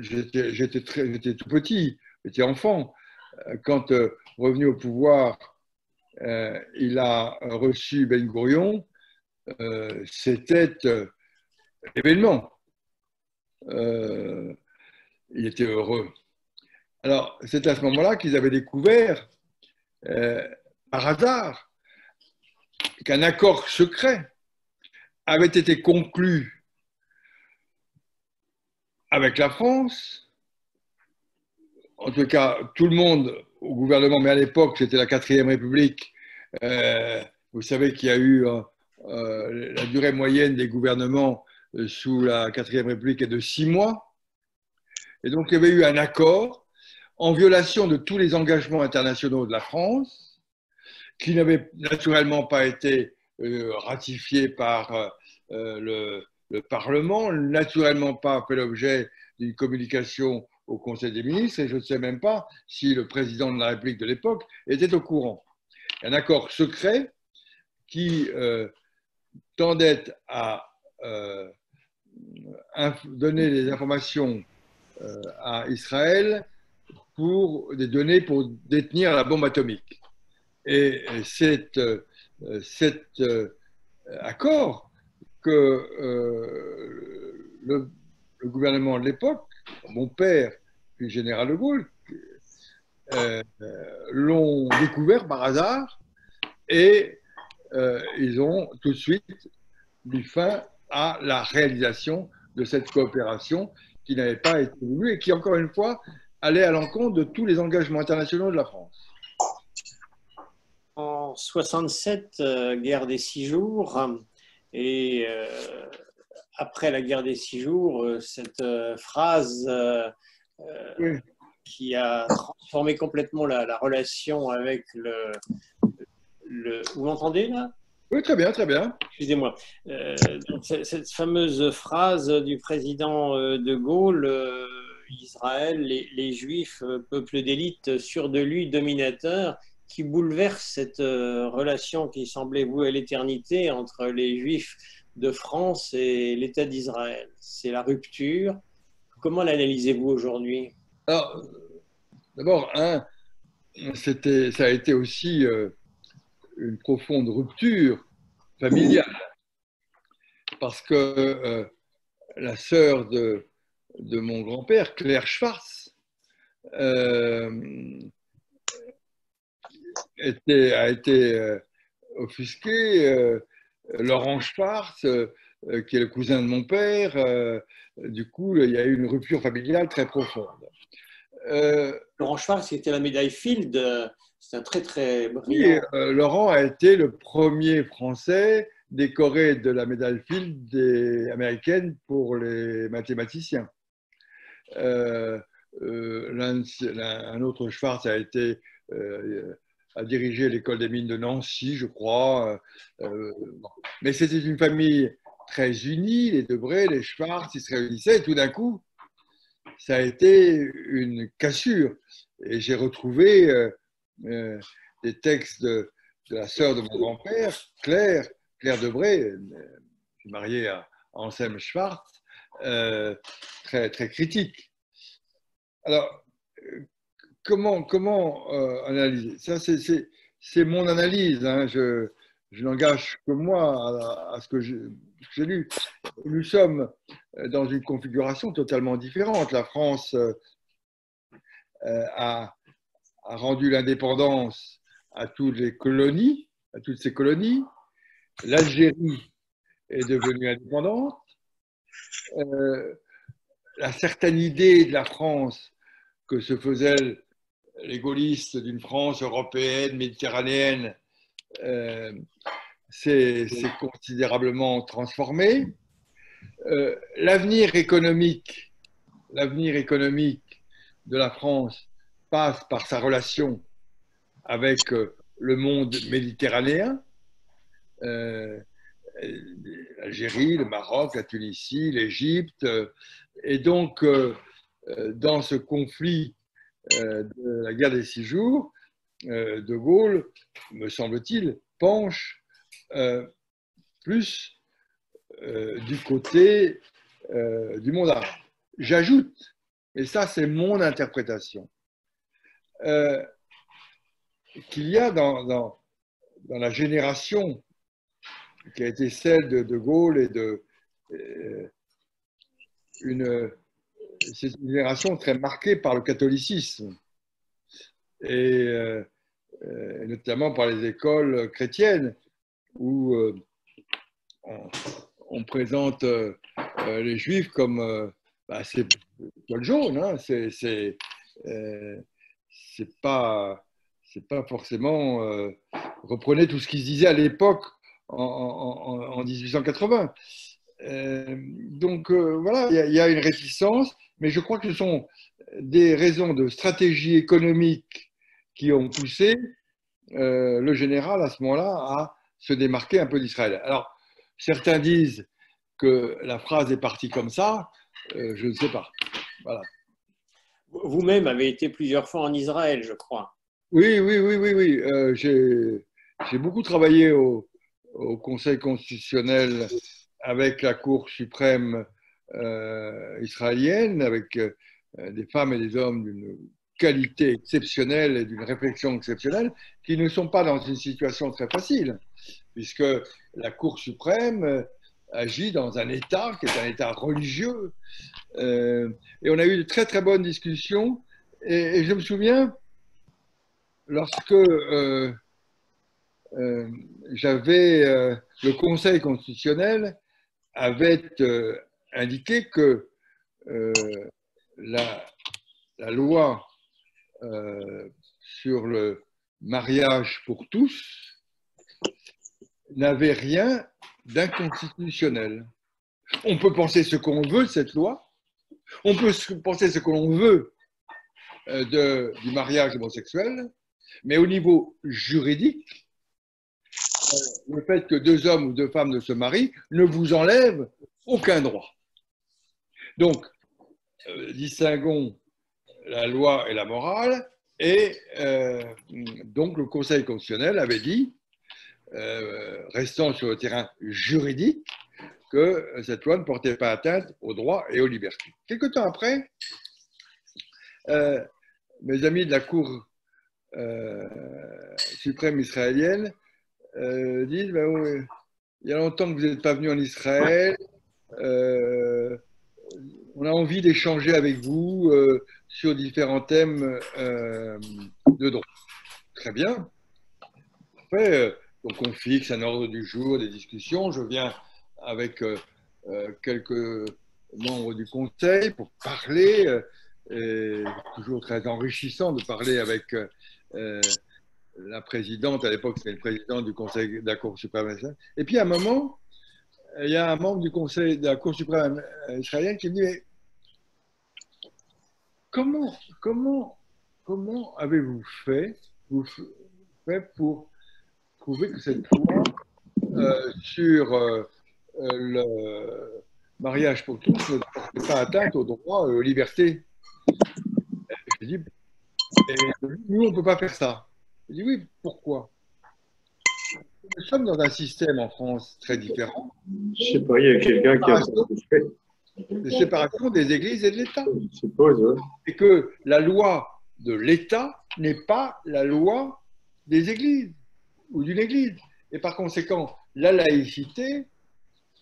Speaker 2: J'étais tout petit était enfant. Quand revenu au pouvoir, il a reçu Ben Gourion, c'était l'événement. Il était heureux. Alors, c'est à ce moment-là qu'ils avaient découvert, par hasard, qu'un accord secret avait été conclu avec la France. En tout cas, tout le monde au gouvernement, mais à l'époque, c'était la 4e République. Vous savez qu'il y a eu la durée moyenne des gouvernements sous la 4e République est de 6 mois. Et donc, il y avait eu un accord en violation de tous les engagements internationaux de la France, qui n'avait naturellement pas été ratifié par le Parlement, naturellement pas fait l'objet d'une communication au Conseil des ministres, et je ne sais même pas si le président de la République de l'époque était au courant. Un accord secret qui tendait à donner des informations à Israël pour des données pour détenir la bombe atomique. Et c'est cet accord que le gouvernement de l'époque, mon père, puis le général de Gaulle, l'ont découvert par hasard et ils ont tout de suite mis fin à la réalisation de cette coopération qui n'avait pas été voulue et qui, encore une fois, allait à l'encontre de tous les engagements internationaux de la France.
Speaker 1: En 67, guerre des 6 jours, et après la guerre des 6 jours, cette phrase
Speaker 2: Oui.
Speaker 1: qui a transformé complètement la relation avec Vous m'entendez là?
Speaker 2: Oui, très bien, très bien.
Speaker 1: Excusez-moi. Cette fameuse phrase du président de Gaulle, Israël, les Juifs, peuple d'élite, sûr de lui, dominateur, qui bouleverse cette relation qui semblait vouée à l'éternité entre les Juifs de France et l'État d'Israël. C'est la rupture. Comment l'analysez-vous aujourd'hui?
Speaker 2: Alors, d'abord, ça a été aussi une profonde rupture familiale, parce que la sœur de mon grand-père, Claire Schwartz, a été offusquée. Laurent Schwartz, qui est le cousin de mon père, du coup, il y a eu une rupture familiale très profonde.
Speaker 1: Laurent Schwartz, qui était la médaille Field, c'est un très très
Speaker 2: Oui,
Speaker 1: brillant.
Speaker 2: Laurent a été le premier Français décoré de la médaille Field américaine pour les mathématiciens. Un autre Schwartz a dirigé l'école des mines de Nancy, je crois. Mais c'était une famille très unie, les Debré, les Schwartz, ils se réunissaient et tout d'un coup, ça a été une cassure. Et j'ai retrouvé des textes de la sœur de mon grand-père, Claire Debré, mariée à Anselme Schwartz, très, très critique. Alors, comment analyser? Ça, c'est mon analyse. Hein. Je n'engage que moi à ce que j'ai lu. Nous sommes dans une configuration totalement différente. La France a rendu l'indépendance à toutes ces colonies. L'Algérie est devenue indépendante. La certaine idée de la France que se faisaient les gaullistes d'une France européenne, méditerranéenne, s'est considérablement transformé. L'avenir économique de la France passe par sa relation avec le monde méditerranéen, l'Algérie, le Maroc, la Tunisie, l'Égypte. Et donc, dans ce conflit de la guerre des 6 jours, De Gaulle, me semble-t-il, penche plus du côté du monde arabe. J'ajoute, et ça c'est mon interprétation, euh, qu'il y a dans la génération qui a été celle de Gaulle et c'est une génération très marquée par le catholicisme et notamment par les écoles chrétiennes où on présente les juifs comme c'est l'école jaune, hein, c'est pas forcément reprenez tout ce qui se disait à l'époque en 1880. Voilà, il y a une réticence, mais je crois que ce sont des raisons de stratégie économique qui ont poussé le général à ce moment-là à se démarquer un peu d'Israël. Alors, certains disent que la phrase est partie comme ça, je ne sais pas. Voilà.
Speaker 1: Vous-même avez été plusieurs fois en Israël, je crois.
Speaker 2: Oui. J'ai beaucoup travaillé au Conseil constitutionnel avec la Cour suprême israélienne, avec des femmes et des hommes d'une qualité exceptionnelle et d'une réflexion exceptionnelle, qui ne sont pas dans une situation très facile, puisque la Cour suprême agit dans un État qui est un État religieux. Et on a eu de très très bonnes discussions. Et je me souviens, lorsque le Conseil constitutionnel avait indiqué que la loi sur le mariage pour tous n'avait rien d'inconstitutionnel. On peut penser ce qu'on veut de cette loi, on peut penser ce que l'on veut du mariage homosexuel, mais au niveau juridique, le fait que deux hommes ou deux femmes ne se marient ne vous enlève aucun droit. Donc, distinguons la loi et la morale, et donc le Conseil constitutionnel avait dit, restant sur le terrain juridique, que cette loi ne portait pas atteinte aux droits et aux libertés. Quelque temps après, mes amis de la Cour suprême israélienne disent ben, il y a longtemps que vous n'êtes pas venu en Israël, on a envie d'échanger avec vous sur différents thèmes de droit. Très bien. Après, donc on fixe un ordre du jour, des discussions. Je viens avec quelques membres du Conseil pour parler. Toujours très enrichissant de parler avec la présidente, à l'époque c'était le président du Conseil de la Cour suprême. Et puis à un moment, il y a un membre du Conseil de la Cour suprême israélienne qui me dit mais comment avez-vous fait pour trouver que cette loi sur le mariage pour tous ne portait pas atteinte aux droits et aux libertés? Je dis nous on ne peut pas faire ça. Je dis oui, pourquoi? Nous sommes dans un système en France très différent.
Speaker 4: Je sais pas, il y a quelqu'un qui a
Speaker 2: de séparation des églises et de l'État.
Speaker 4: Je suppose, ouais.
Speaker 2: Et que la loi de l'État n'est pas la loi des églises ou d'une église. Et par conséquent, la laïcité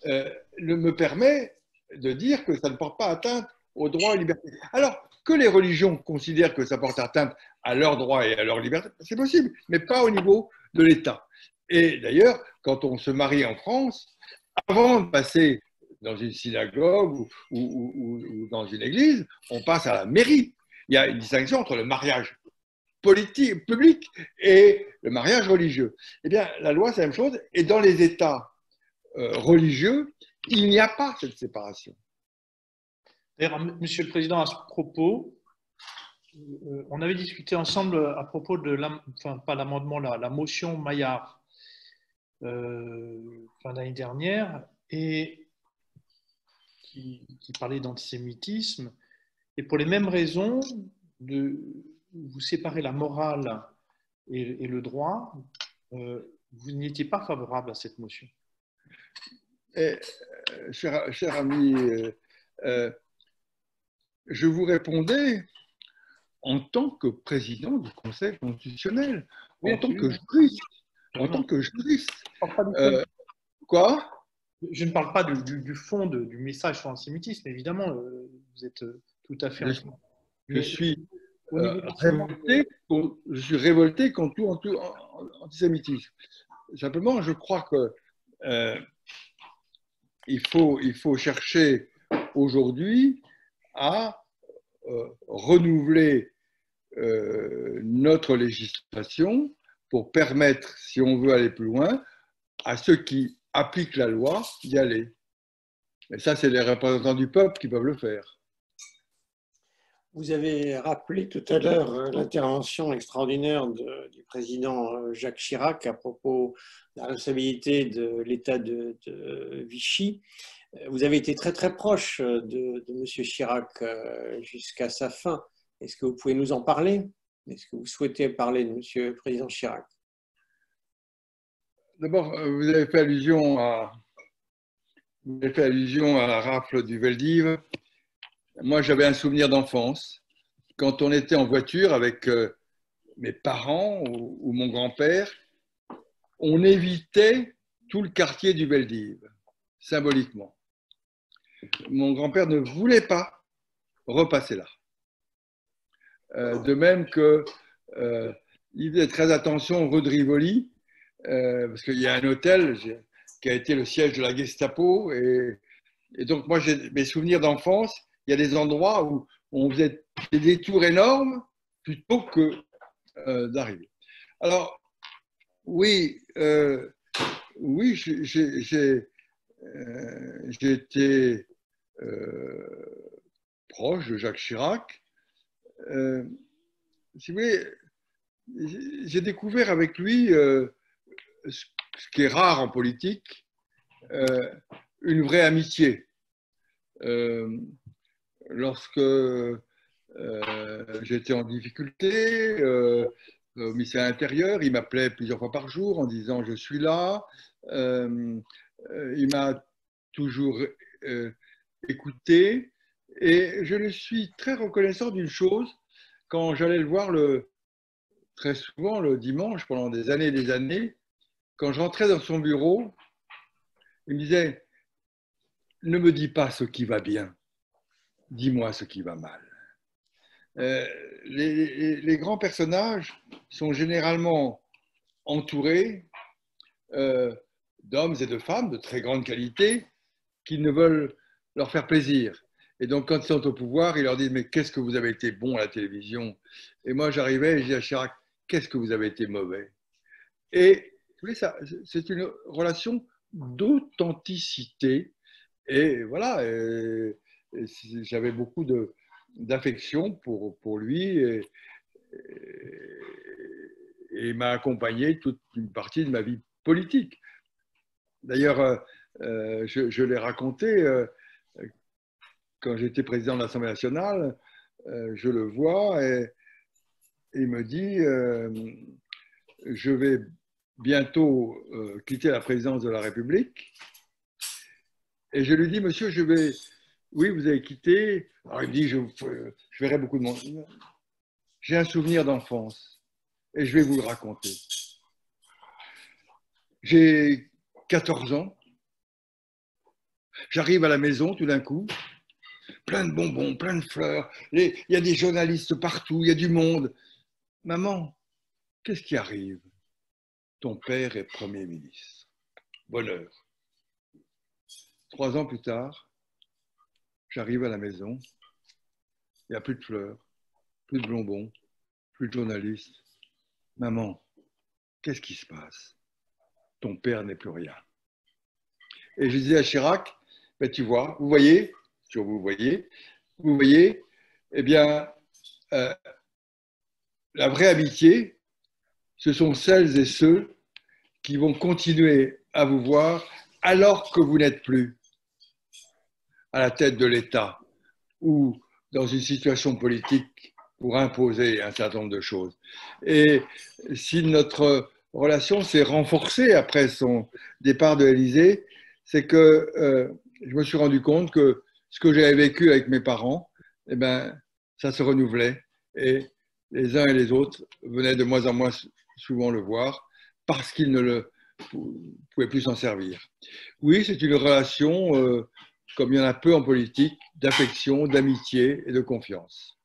Speaker 2: me permet de dire que ça ne porte pas atteinte aux droits et libertés. Alors, que les religions considèrent que ça porte atteinte à leurs droits et à leurs libertés, c'est possible, mais pas au niveau de l'État. Et d'ailleurs, quand on se marie en France, avant de passer dans une synagogue ou dans une église, on passe à la mairie. Il y a une distinction entre le mariage politique, public et le mariage religieux. Eh bien, la loi, c'est la même chose. Et dans les États religieux, il n'y a pas cette séparation.
Speaker 3: D'ailleurs, Monsieur le Président, à ce propos, on avait discuté ensemble à propos de, enfin pas l'amendement, la motion Maillard fin d'année dernière, et qui parlait d'antisémitisme, et pour les mêmes raisons, vous séparez la morale et le droit, vous n'étiez pas favorable à cette motion.
Speaker 2: Cher ami, je vous répondais en tant que président du Conseil constitutionnel,
Speaker 3: Oui,
Speaker 2: en tant que
Speaker 3: absolument.
Speaker 2: juriste. En tant que juriste.
Speaker 3: Je ne parle pas du fond.
Speaker 2: Quoi?
Speaker 3: Je ne parle pas du fond du message sur l'antisémitisme, évidemment, vous êtes tout à fait en train.
Speaker 2: Je suis
Speaker 3: Au niveau du harcèlement,
Speaker 2: révolté contre tout antisémitisme. Simplement, je crois que il faut chercher aujourd'hui à renouveler notre législation pour permettre, si on veut aller plus loin, à ceux qui appliquent la loi d'y aller. Et ça, c'est les représentants du peuple qui peuvent le faire.
Speaker 1: Vous avez rappelé tout à l'heure l'intervention extraordinaire du président Jacques Chirac à propos de la responsabilité de l'État de Vichy. Vous avez été très très proche de M. Chirac jusqu'à sa fin. Est-ce que vous pouvez nous en parler? Est-ce que vous souhaitez parler de M. le président Chirac?
Speaker 2: D'abord, vous avez fait allusion à la rafle du Veldiv. Moi, j'avais un souvenir d'enfance. Quand on était en voiture avec mes parents ou mon grand-père, on évitait tout le quartier du Veldiv, symboliquement. Mon grand-père ne voulait pas repasser là. De même que il faisait très attention rue de Rivoli, parce qu'il y a un hôtel qui a été le siège de la Gestapo. Et donc, moi, j'ai mes souvenirs d'enfance. Il y a des endroits où on faisait des détours énormes plutôt que d'arriver. Alors, oui, oui, j'ai été proche de Jacques Chirac. Si vous voulez, j'ai découvert avec lui ce qui est rare en politique, une vraie amitié. Lorsque j'étais en difficulté au ministère de l'Intérieur, il m'appelait plusieurs fois par jour en disant « je suis là ». Il m'a toujours écouté et je lui suis très reconnaissant d'une chose. Quand j'allais le voir très souvent le dimanche pendant des années, quand je rentrais dans son bureau, il me disait « ne me dis pas ce qui va bien, dis-moi ce qui va mal ». Les grands personnages sont généralement entourés d'hommes et de femmes de très grande qualité qui ne veulent leur faire plaisir. Et donc, quand ils sont au pouvoir, ils leur disent « mais qu'est-ce que vous avez été bon à la télévision ?» Et moi, j'arrivais et je disais à Chirac « qu'est-ce que vous avez été mauvais ?» Et c'est une relation d'authenticité. Et voilà, j'avais beaucoup d'affection pour lui et il m'a accompagné toute une partie de ma vie politique. D'ailleurs, je l'ai raconté, quand j'étais président de l'Assemblée nationale, je le vois et il me dit je vais bientôt quitter la présidence de la République. Et je lui dis, monsieur, oui, vous avez quitté. Alors il me dit, je verrai beaucoup de monde. J'ai un souvenir d'enfance et je vais vous le raconter. J'ai 14 ans. J'arrive à la maison tout d'un coup, plein de bonbons, plein de fleurs. Il y a des journalistes partout, il y a du monde. Maman, qu'est-ce qui arrive? Ton père est Premier ministre. Bonheur. 3 ans plus tard, j'arrive à la maison, il n'y a plus de fleurs, plus de bonbons, plus de journalistes. Maman, qu'est-ce qui se passe? Ton père n'est plus rien. Et je disais à Chirac, ben, tu vois, vous voyez, eh bien, la vraie amitié, ce sont celles et ceux qui vont continuer à vous voir alors que vous n'êtes plus à la tête de l'État ou dans une situation politique pour imposer un certain nombre de choses. Et si notre relation s'est renforcée après son départ de l'Élysée, c'est que je me suis rendu compte que ce que j'avais vécu avec mes parents, eh ben, ça se renouvelait. et les uns et les autres venaient de moins en moins souvent le voir parce qu'ils ne pouvaient plus s'en servir. Oui, c'est une relation, comme il y en a peu en politique, d'affection, d'amitié et de confiance.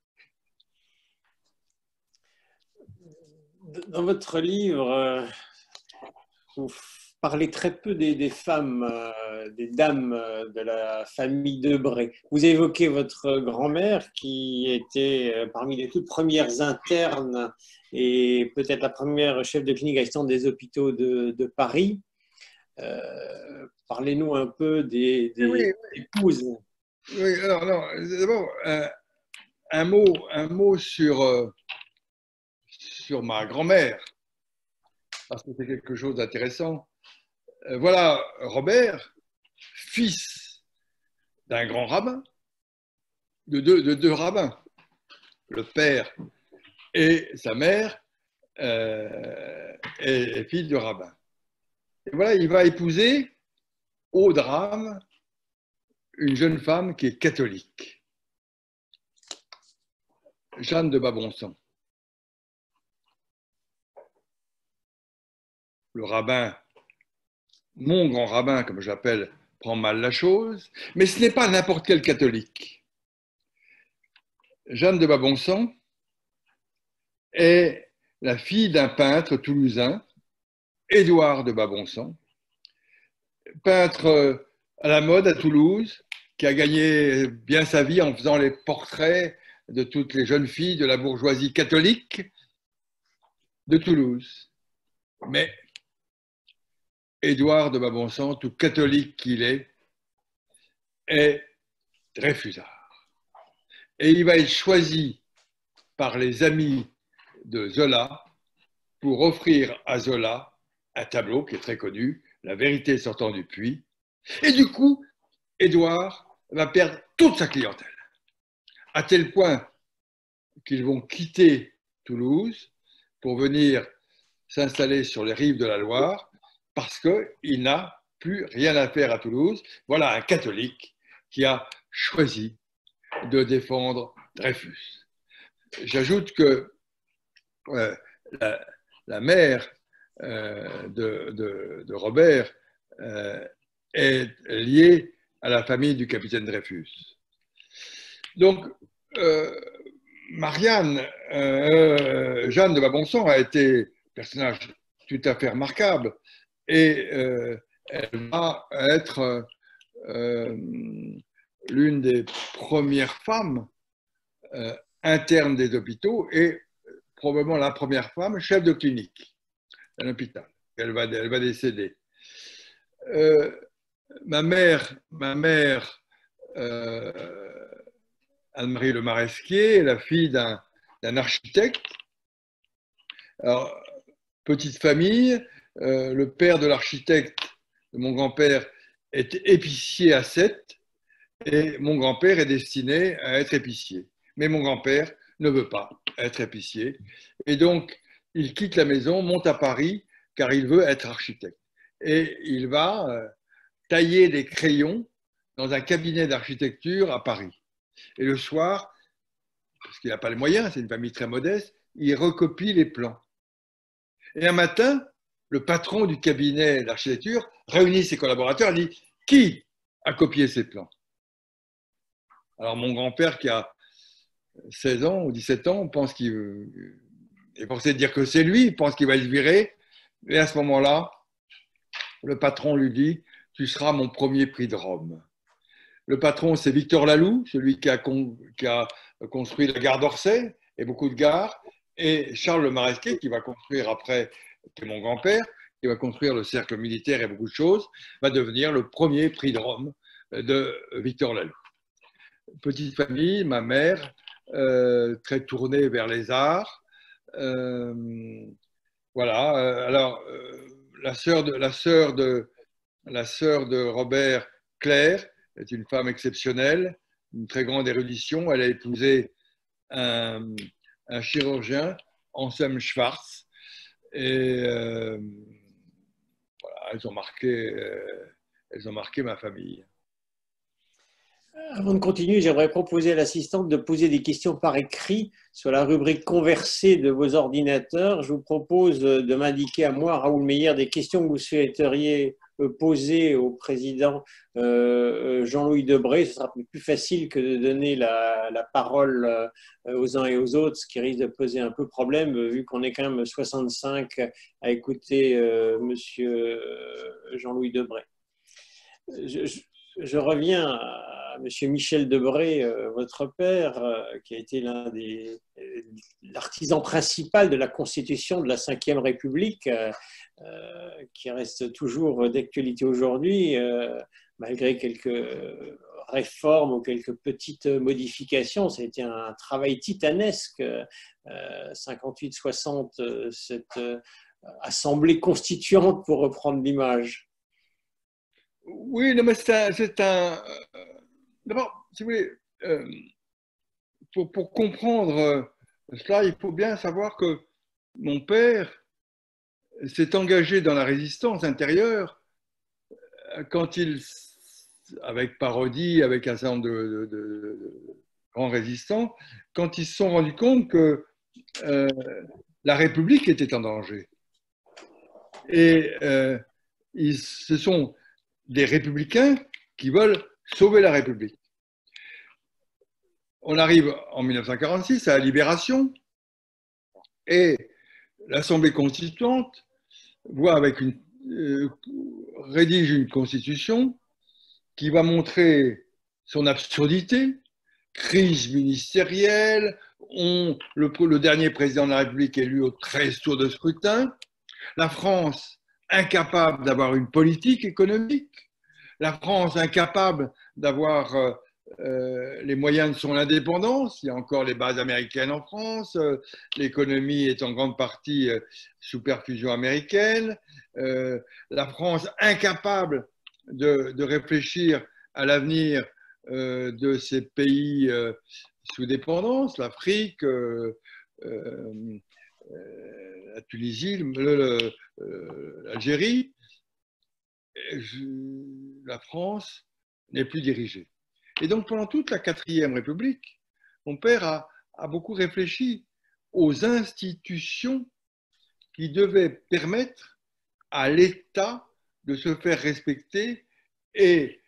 Speaker 1: Dans votre livre, vous parlez très peu des femmes, des dames de la famille Debré. Vous évoquez votre grand-mère qui était parmi les toutes premières internes et peut-être la première chef de clinique assistante des hôpitaux de Paris. Parlez-nous un peu des
Speaker 2: Oui,
Speaker 1: épouses.
Speaker 2: oui, alors, non, d'abord, un mot sur ma grand-mère, parce que c'est quelque chose d'intéressant. Voilà Robert, fils d'un grand rabbin, de deux rabbins, le père et sa mère est fils de rabbin. Et voilà, il va épouser au drame une jeune femme qui est catholique, Jeanne de Babonsan. Le rabbin, mon grand rabbin, comme je l'appelle, prend mal la chose, mais ce n'est pas n'importe quel catholique. Jeanne de Babonsan est la fille d'un peintre toulousain, Édouard de Babonsan, peintre à la mode à Toulouse, qui a gagné bien sa vie en faisant les portraits de toutes les jeunes filles de la bourgeoisie catholique de Toulouse. Mais Édouard de Babonsan, tout catholique qu'il est Dreyfusard. Et il va être choisi par les amis de Zola pour offrir à Zola un tableau qui est très connu, La vérité sortant du puits. Et du coup, Édouard va perdre toute sa clientèle, à tel point qu'ils vont quitter Toulouse pour venir s'installer sur les rives de la Loire parce qu'il n'a plus rien à faire à Toulouse. Voilà un catholique qui a choisi de défendre Dreyfus. J'ajoute que la mère de Robert est liée à la famille du capitaine Dreyfus. Donc, Marianne, Jeanne de Babonsan a été un personnage tout à fait remarquable et elle va être l'une des premières femmes internes des hôpitaux et probablement la première femme chef de clinique d'un hôpital. Elle va décéder. Ma mère Anne-Marie Le Maresquier est la fille d'un architecte. Alors, petite famille, le père de l'architecte, de mon grand-père, est épicier à Sète et mon grand-père est destiné à être épicier. Mais mon grand-père ne veut pas être épicier et donc il quitte la maison, monte à Paris car il veut être architecte. Et il va tailler des crayons dans un cabinet d'architecture à Paris. Et le soir, parce qu'il n'a pas les moyens, c'est une famille très modeste, il recopie les plans. Et un matin, le patron du cabinet d'architecture réunit ses collaborateurs et dit « Qui a copié ces plans ?» Alors mon grand-père qui a 16 ans ou 17 ans pense qu'il est forcé de dire que c'est lui, il pense qu'il va être viré. Et à ce moment-là, le patron lui dit « Tu seras mon premier prix de Rome ». Le patron, c'est Victor Laloux, celui qui a construit la gare d'Orsay et beaucoup de gares, et Charles Le Maresquier, qui va construire après, qui est mon grand-père, qui va construire le cercle militaire et beaucoup de choses, va devenir le premier prix de Rome de Victor Laloux. Petite famille, ma mère, très tournée vers les arts. Voilà. Alors, la sœur de Robert, Claire, est une femme exceptionnelle, une très grande érudition. Elle a épousé un chirurgien, Anselm Schwarz. Et voilà, elles ont marqué ma famille.
Speaker 1: Avant de continuer, j'aimerais proposer à l'assistante de poser des questions par écrit sur la rubrique conversée de vos ordinateurs. Je vous propose de m'indiquer à moi, Raoul Meyer, des questions que vous souhaiteriez poser au président Jean-Louis Debré. Ce sera plus facile que de donner la parole aux uns et aux autres, ce qui risque de poser un peu problème, vu qu'on est quand même 65 à écouter Monsieur Jean-Louis Debré. Je reviens à M. Michel Debré, votre père, qui a été l'artisan principal de la constitution de la Ve République, qui reste toujours d'actualité aujourd'hui, malgré quelques réformes ou quelques petites modifications. Ça a été un travail titanesque, 58-60, cette assemblée constituante, pour reprendre l'image.
Speaker 2: Oui, non, mais c'est un. D'abord, si vous voulez, pour comprendre cela, il faut bien savoir que mon père s'est engagé dans la résistance intérieure quand avec Parodi, avec un certain nombre de grands résistants, quand ils se sont rendus compte que la République était en danger. Et ce sont des républicains qui veulent sauver la République. On arrive en 1946 à la Libération et l'Assemblée constituante rédige une constitution qui va montrer son absurdité, crise ministérielle, le dernier président de la République élu au 13 tours de scrutin, la France incapable d'avoir une politique économique, la France incapable d'avoir les moyens de son indépendance, il y a encore les bases américaines en France, l'économie est en grande partie sous perfusion américaine, la France incapable de réfléchir à l'avenir de ces pays sous dépendance, l'Afrique, la Tunisie, l'Algérie. La France n'est plus dirigée. Et donc, pendant toute la 4e République, mon père a beaucoup réfléchi aux institutions qui devaient permettre à l'État de se faire respecter et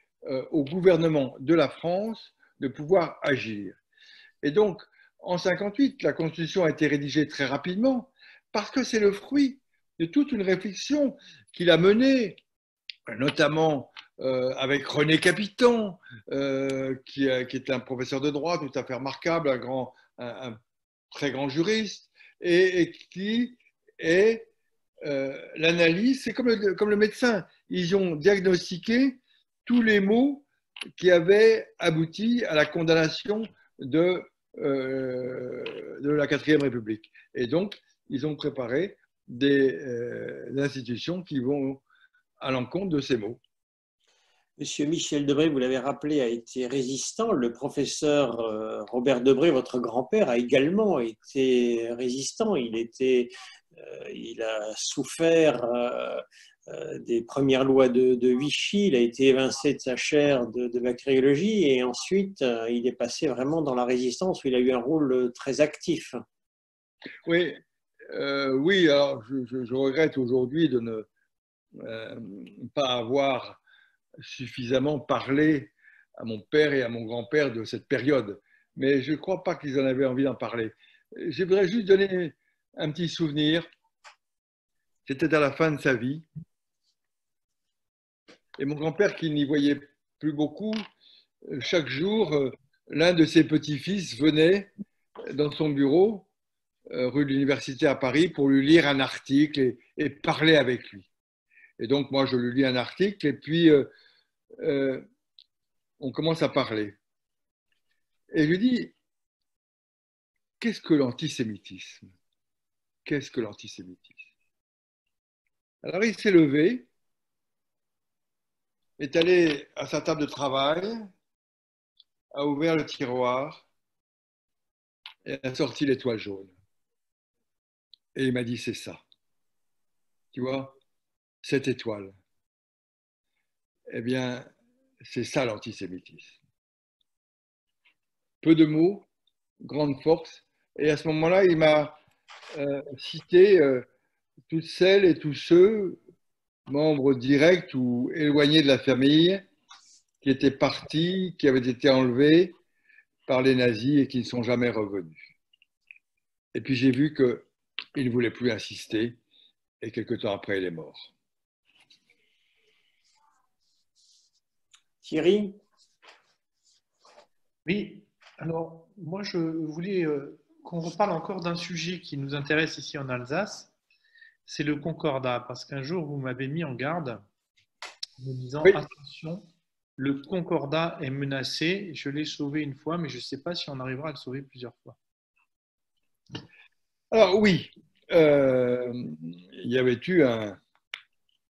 Speaker 2: au gouvernement de la France de pouvoir agir. Et donc, en 1958, la Constitution a été rédigée très rapidement parce que c'est le fruit de toute une réflexion qu'il a menée, notamment avec René Capitan, qui est un professeur de droit tout à fait remarquable, un très grand juriste, et qui est l'analyse, c'est comme le médecin, ils ont diagnostiqué tous les maux qui avaient abouti à la condamnation de la 4e République. Et donc, ils ont préparé des institutions qui vont à l'encontre de ces mots.
Speaker 1: Monsieur Michel Debré, vous l'avez rappelé, a été résistant. Le professeur Robert Debré, votre grand-père, a également été résistant. Il a souffert des premières lois de Vichy. Il a été évincé de sa chaire de bactériologie et ensuite il est passé vraiment dans la résistance où il a eu un rôle très actif.
Speaker 2: Oui, oui. Alors je regrette aujourd'hui de ne pas avoir suffisamment parlé à mon père et à mon grand-père de cette période. Mais je ne crois pas qu'ils en avaient envie d'en parler. Je voudrais juste donner un petit souvenir. C'était à la fin de sa vie. Et mon grand-père, qui n'y voyait plus beaucoup, chaque jour, l'un de ses petits-fils venait dans son bureau, rue de l'Université à Paris, pour lui lire un article et parler avec lui. Et donc, moi, je lui lis un article et puis on commence à parler. Et je lui dis, qu'est-ce que l'antisémitisme? Qu'est-ce que l'antisémitisme? Alors, il s'est levé, est allé à sa table de travail, a ouvert le tiroir et a sorti l'étoile jaune. Et il m'a dit, c'est ça. Tu vois, cette étoile. Eh bien, c'est ça l'antisémitisme. peu de mots, grande force. Et à ce moment-là, il m'a cité toutes celles et tous ceux, membres directs ou éloignés de la famille, qui étaient partis, qui avaient été enlevés par les nazis et qui ne sont jamais revenus. Et puis j'ai vu qu'il ne voulait plus insister et quelque temps après, il est mort.
Speaker 1: Thierry?
Speaker 3: Oui, alors moi je voulais qu'on reparle encore d'un sujet qui nous intéresse ici en Alsace, c'est le concordat, parce qu'un jour vous m'avez mis en garde en me disant
Speaker 2: Oui.
Speaker 3: attention, le concordat est menacé, je l'ai sauvé une fois, mais je ne sais pas si on arrivera à le sauver plusieurs fois.
Speaker 2: Alors oui, il y avait eu un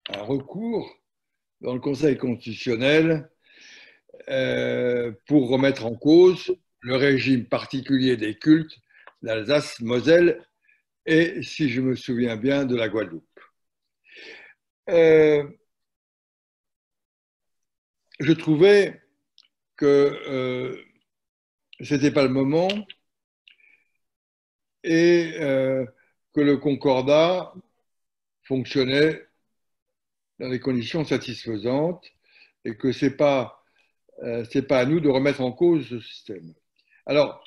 Speaker 2: recours dans le Conseil constitutionnel pour remettre en cause le régime particulier des cultes d'Alsace, Moselle et, si je me souviens bien, de la Guadeloupe. Je trouvais que ce n'était pas le moment et que le concordat fonctionnait dans des conditions satisfaisantes et que ce n'est pas à nous de remettre en cause ce système. Alors,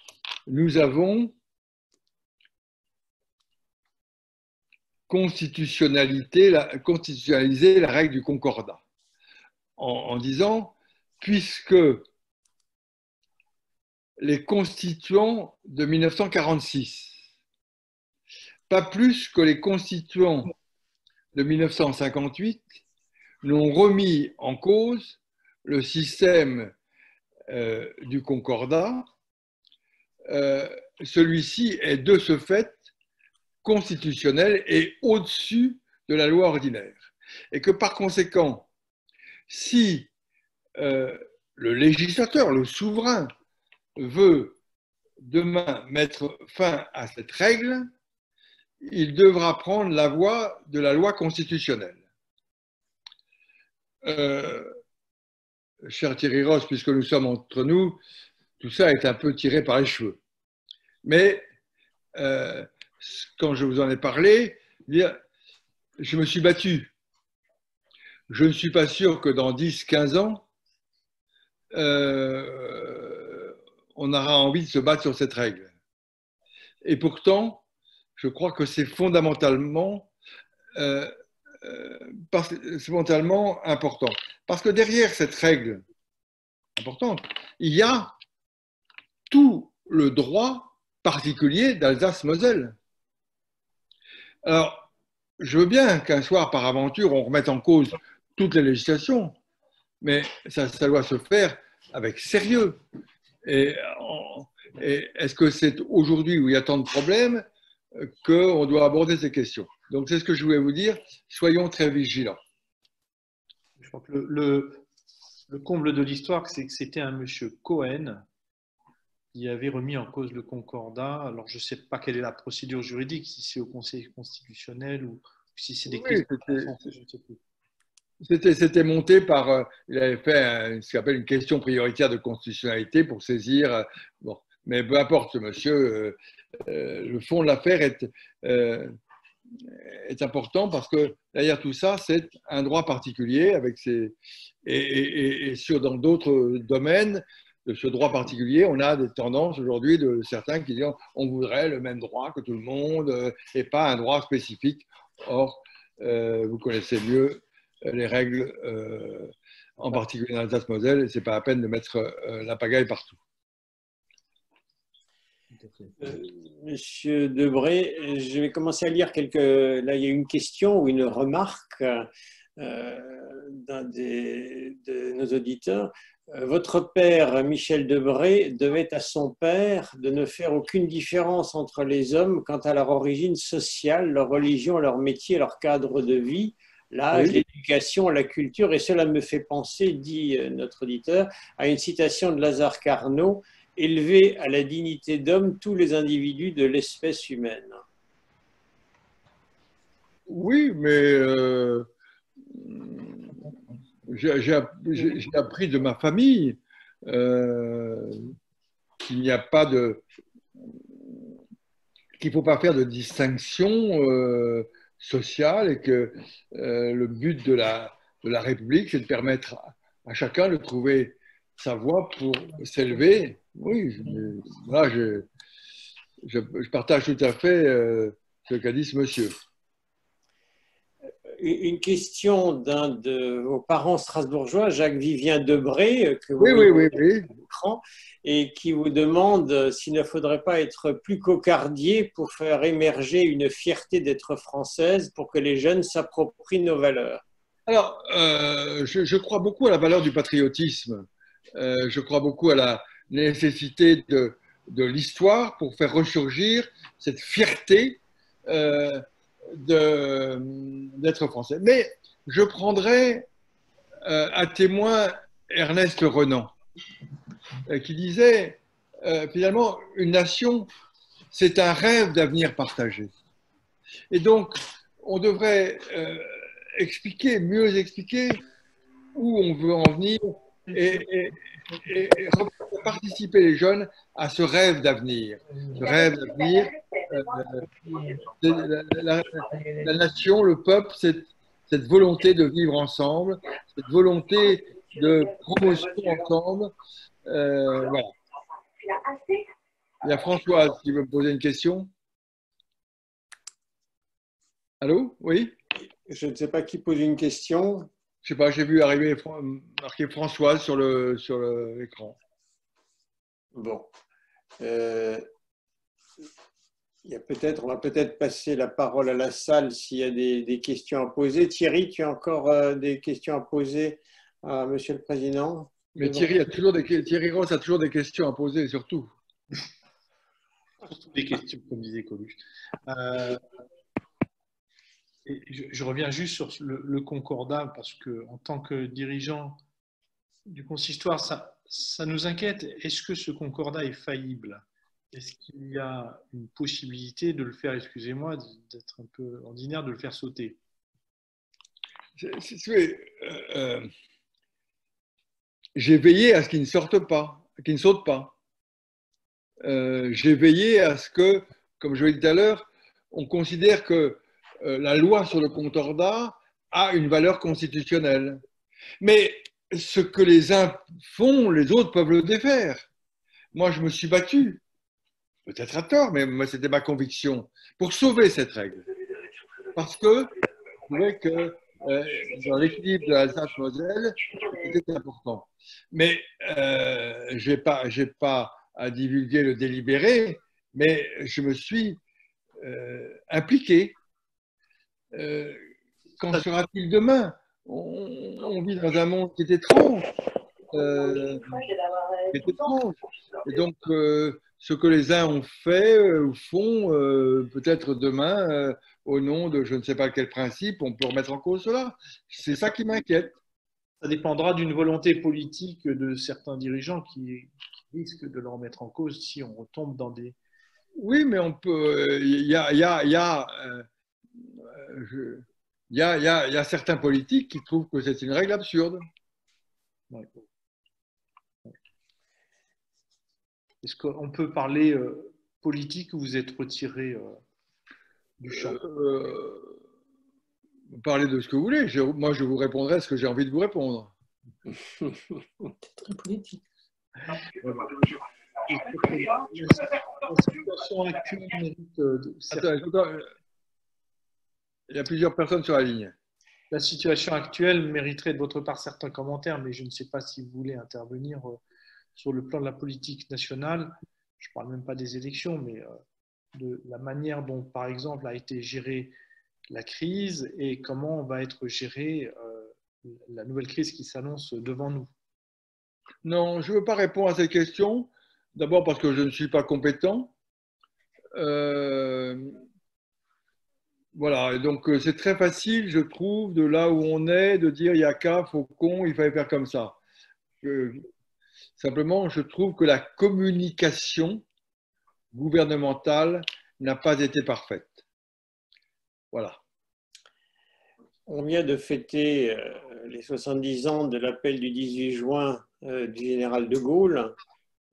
Speaker 2: nous avons constitutionnalisé la règle du concordat en disant, puisque les constituants de 1946, pas plus que les constituants de 1958, n'ont remis en cause le système du concordat, celui-ci est de ce fait constitutionnel et au-dessus de la loi ordinaire. Et que par conséquent, si le législateur, le souverain, veut demain mettre fin à cette règle, il devra prendre la voie de la loi constitutionnelle. Cher Thierry Ross, puisque nous sommes entre nous, tout ça est un peu tiré par les cheveux. Mais quand je vous en ai parlé, je me suis battu. Je ne suis pas sûr que dans 10-15 ans, on aura envie de se battre sur cette règle. Et pourtant, je crois que c'est fondamentalement important. Parce que derrière cette règle importante, il y a tout le droit particulier d'Alsace-Moselle. Alors, je veux bien qu'un soir, par aventure, on remette en cause toutes les législations, mais ça doit se faire avec sérieux. Et est-ce que c'est aujourd'hui où il y a tant de problèmes qu'on doit aborder ces questions? Donc, c'est ce que je voulais vous dire. Soyons très vigilants.
Speaker 3: Je crois que le comble de l'histoire, c'est que c'était un monsieur Cohen qui avait remis en cause le concordat. Alors, je ne sais pas quelle est la procédure juridique, si c'est au Conseil constitutionnel ou si c'est des questions. Je ne sais plus.
Speaker 2: C'était monté par, il avait fait ce qu'on appelle une question prioritaire de constitutionnalité pour saisir, bon, mais peu importe, monsieur, le fond de l'affaire est important parce que derrière tout ça, c'est un droit particulier avec dans d'autres domaines de ce droit particulier, on a des tendances aujourd'hui de certains qui disent on voudrait le même droit que tout le monde et pas un droit spécifique. Or, vous connaissez mieux les règles, en particulier dans l'Alsace-Moselle, et ce n'est pas la peine de mettre la pagaille partout.
Speaker 1: Monsieur Debré, je vais commencer à lire quelques... Là, il y a une question ou une remarque d'un de nos auditeurs. Votre père, Michel Debré, devait à son père de ne faire aucune différence entre les hommes quant à leur origine sociale, leur religion, leur métier, leur cadre de vie, l'âge, oui, l'éducation, la culture. Et cela me fait penser, dit notre auditeur, à une citation de Lazare Carnot: élever à la dignité d'homme tous les individus de l'espèce humaine.
Speaker 2: Oui, mais j'ai appris de ma famille qu'il n'y a pas de, qu'il ne faut pas faire de distinction sociale et que le but de la République, c'est de permettre à chacun de trouver sa voie pour s'élever. Oui, voilà, je partage tout à fait ce qu'a dit ce monsieur.
Speaker 1: Une question d'un de vos parents strasbourgeois, Jacques-Vivien Debré, que vous
Speaker 2: Oui, oui, oui, oui.
Speaker 1: l'écran, et qui vous demande s'il ne faudrait pas être plus cocardier pour faire émerger une fierté d'être française pour que les jeunes s'approprient nos valeurs.
Speaker 2: Alors, je crois beaucoup à la valeur du patriotisme. Je crois beaucoup à la nécessité de l'histoire pour faire ressurgir cette fierté d'être français. Mais je prendrais à témoin Ernest Renan, qui disait finalement, une nation, c'est un rêve d'avenir partagé. Et donc, on devrait expliquer, mieux expliquer où on veut en venir et participer les jeunes à ce rêve d'avenir. Ce rêve d'avenir, la nation, le peuple, cette volonté de vivre ensemble, cette volonté de promotion ensemble. Voilà. Il y a Françoise qui veut me poser une question. Allô? Oui?
Speaker 1: Je ne sais pas qui pose une question.
Speaker 2: Je sais pas, j'ai vu arriver marqué Françoise sur l'écran.
Speaker 1: Bon. On va peut-être passer la parole à la salle s'il y a des questions à poser. Thierry, tu as encore des questions à poser à Monsieur le Président?
Speaker 2: Mais Thierry Ross a toujours des questions à poser, surtout.
Speaker 3: Surtout des questions, comme disait Coluche. Et je reviens juste sur le concordat, parce qu'en tant que dirigeant du consistoire, ça nous inquiète. Est-ce que ce concordat est faillible? Est-ce qu'il y a une possibilité de le faire, excusez-moi d'être un peu ordinaire, de le faire sauter?
Speaker 2: J'ai veillé à ce qu'il ne sorte pas, qu'il ne saute pas. J'ai veillé à ce que, comme je l'ai dit tout à l'heure, on considère que la loi sur le concordat a une valeur constitutionnelle. Mais ce que les uns font, les autres peuvent le défaire. Moi, je me suis battu, peut-être à tort, mais moi, c'était ma conviction, pour sauver cette règle. Parce que je trouvais que dans l'équilibre de l'Alsace-Moselle, c'était important. Mais je n'ai pas à divulguer le délibéré, mais je me suis impliqué. Qu'en sera-t-il demain? On vit dans un monde qui est étrange. Et donc, ce que les uns ont fait ou font, peut-être demain, au nom de je ne sais pas quel principe, on peut remettre en cause cela. C'est ça qui m'inquiète.
Speaker 3: Ça dépendra d'une volonté politique de certains dirigeants qui risquent de le remettre en cause si on retombe dans des...
Speaker 2: Oui, mais on peut. Il y a certains politiques qui trouvent que c'est une règle absurde.
Speaker 3: Ouais. Est-ce qu'on peut parler politique ou vous êtes retiré du champ?
Speaker 2: Parlez de ce que vous voulez. Moi, je vous répondrai ce que j'ai envie de vous répondre.
Speaker 1: C'est très politique.
Speaker 3: La situation actuelle mérite
Speaker 2: il y a plusieurs personnes sur la ligne.
Speaker 3: La situation actuelle mériterait de votre part certains commentaires, mais je ne sais pas si vous voulez intervenir sur le plan de la politique nationale. Je ne parle même pas des élections, mais de la manière dont, par exemple, a été gérée la crise et comment va être gérée la nouvelle crise qui s'annonce devant nous.
Speaker 2: Non, je ne veux pas répondre à cette question. D'abord parce que je ne suis pas compétent. Voilà, et donc c'est très facile, je trouve, de là où on est, de dire il y a qu'à, Faucon, il fallait faire comme ça. Simplement, je trouve que la communication gouvernementale n'a pas été parfaite. Voilà.
Speaker 1: On vient de fêter les 70 ans de l'appel du 18 juin du général de Gaulle.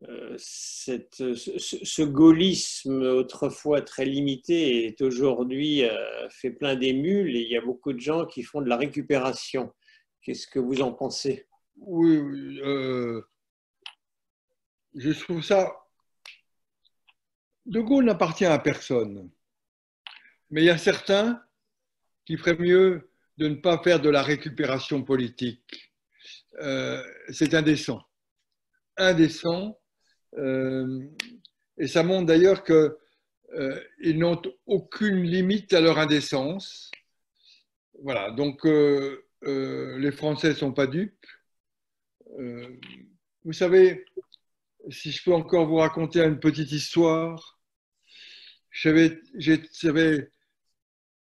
Speaker 1: ce gaullisme autrefois très limité est aujourd'hui fait plein d'émules et il y a beaucoup de gens qui font de la récupération. Qu'est-ce que vous en pensez?
Speaker 2: Oui, je trouve ça. De Gaulle n'appartient à personne, mais il y a certains qui feraient mieux de ne pas faire de la récupération politique. C'est indécent. Indécent. Et ça montre d'ailleurs qu'ils n'ont aucune limite à leur indécence. Voilà, donc les Français ne sont pas dupes. Vous savez, si je peux encore vous raconter une petite histoire, j'avais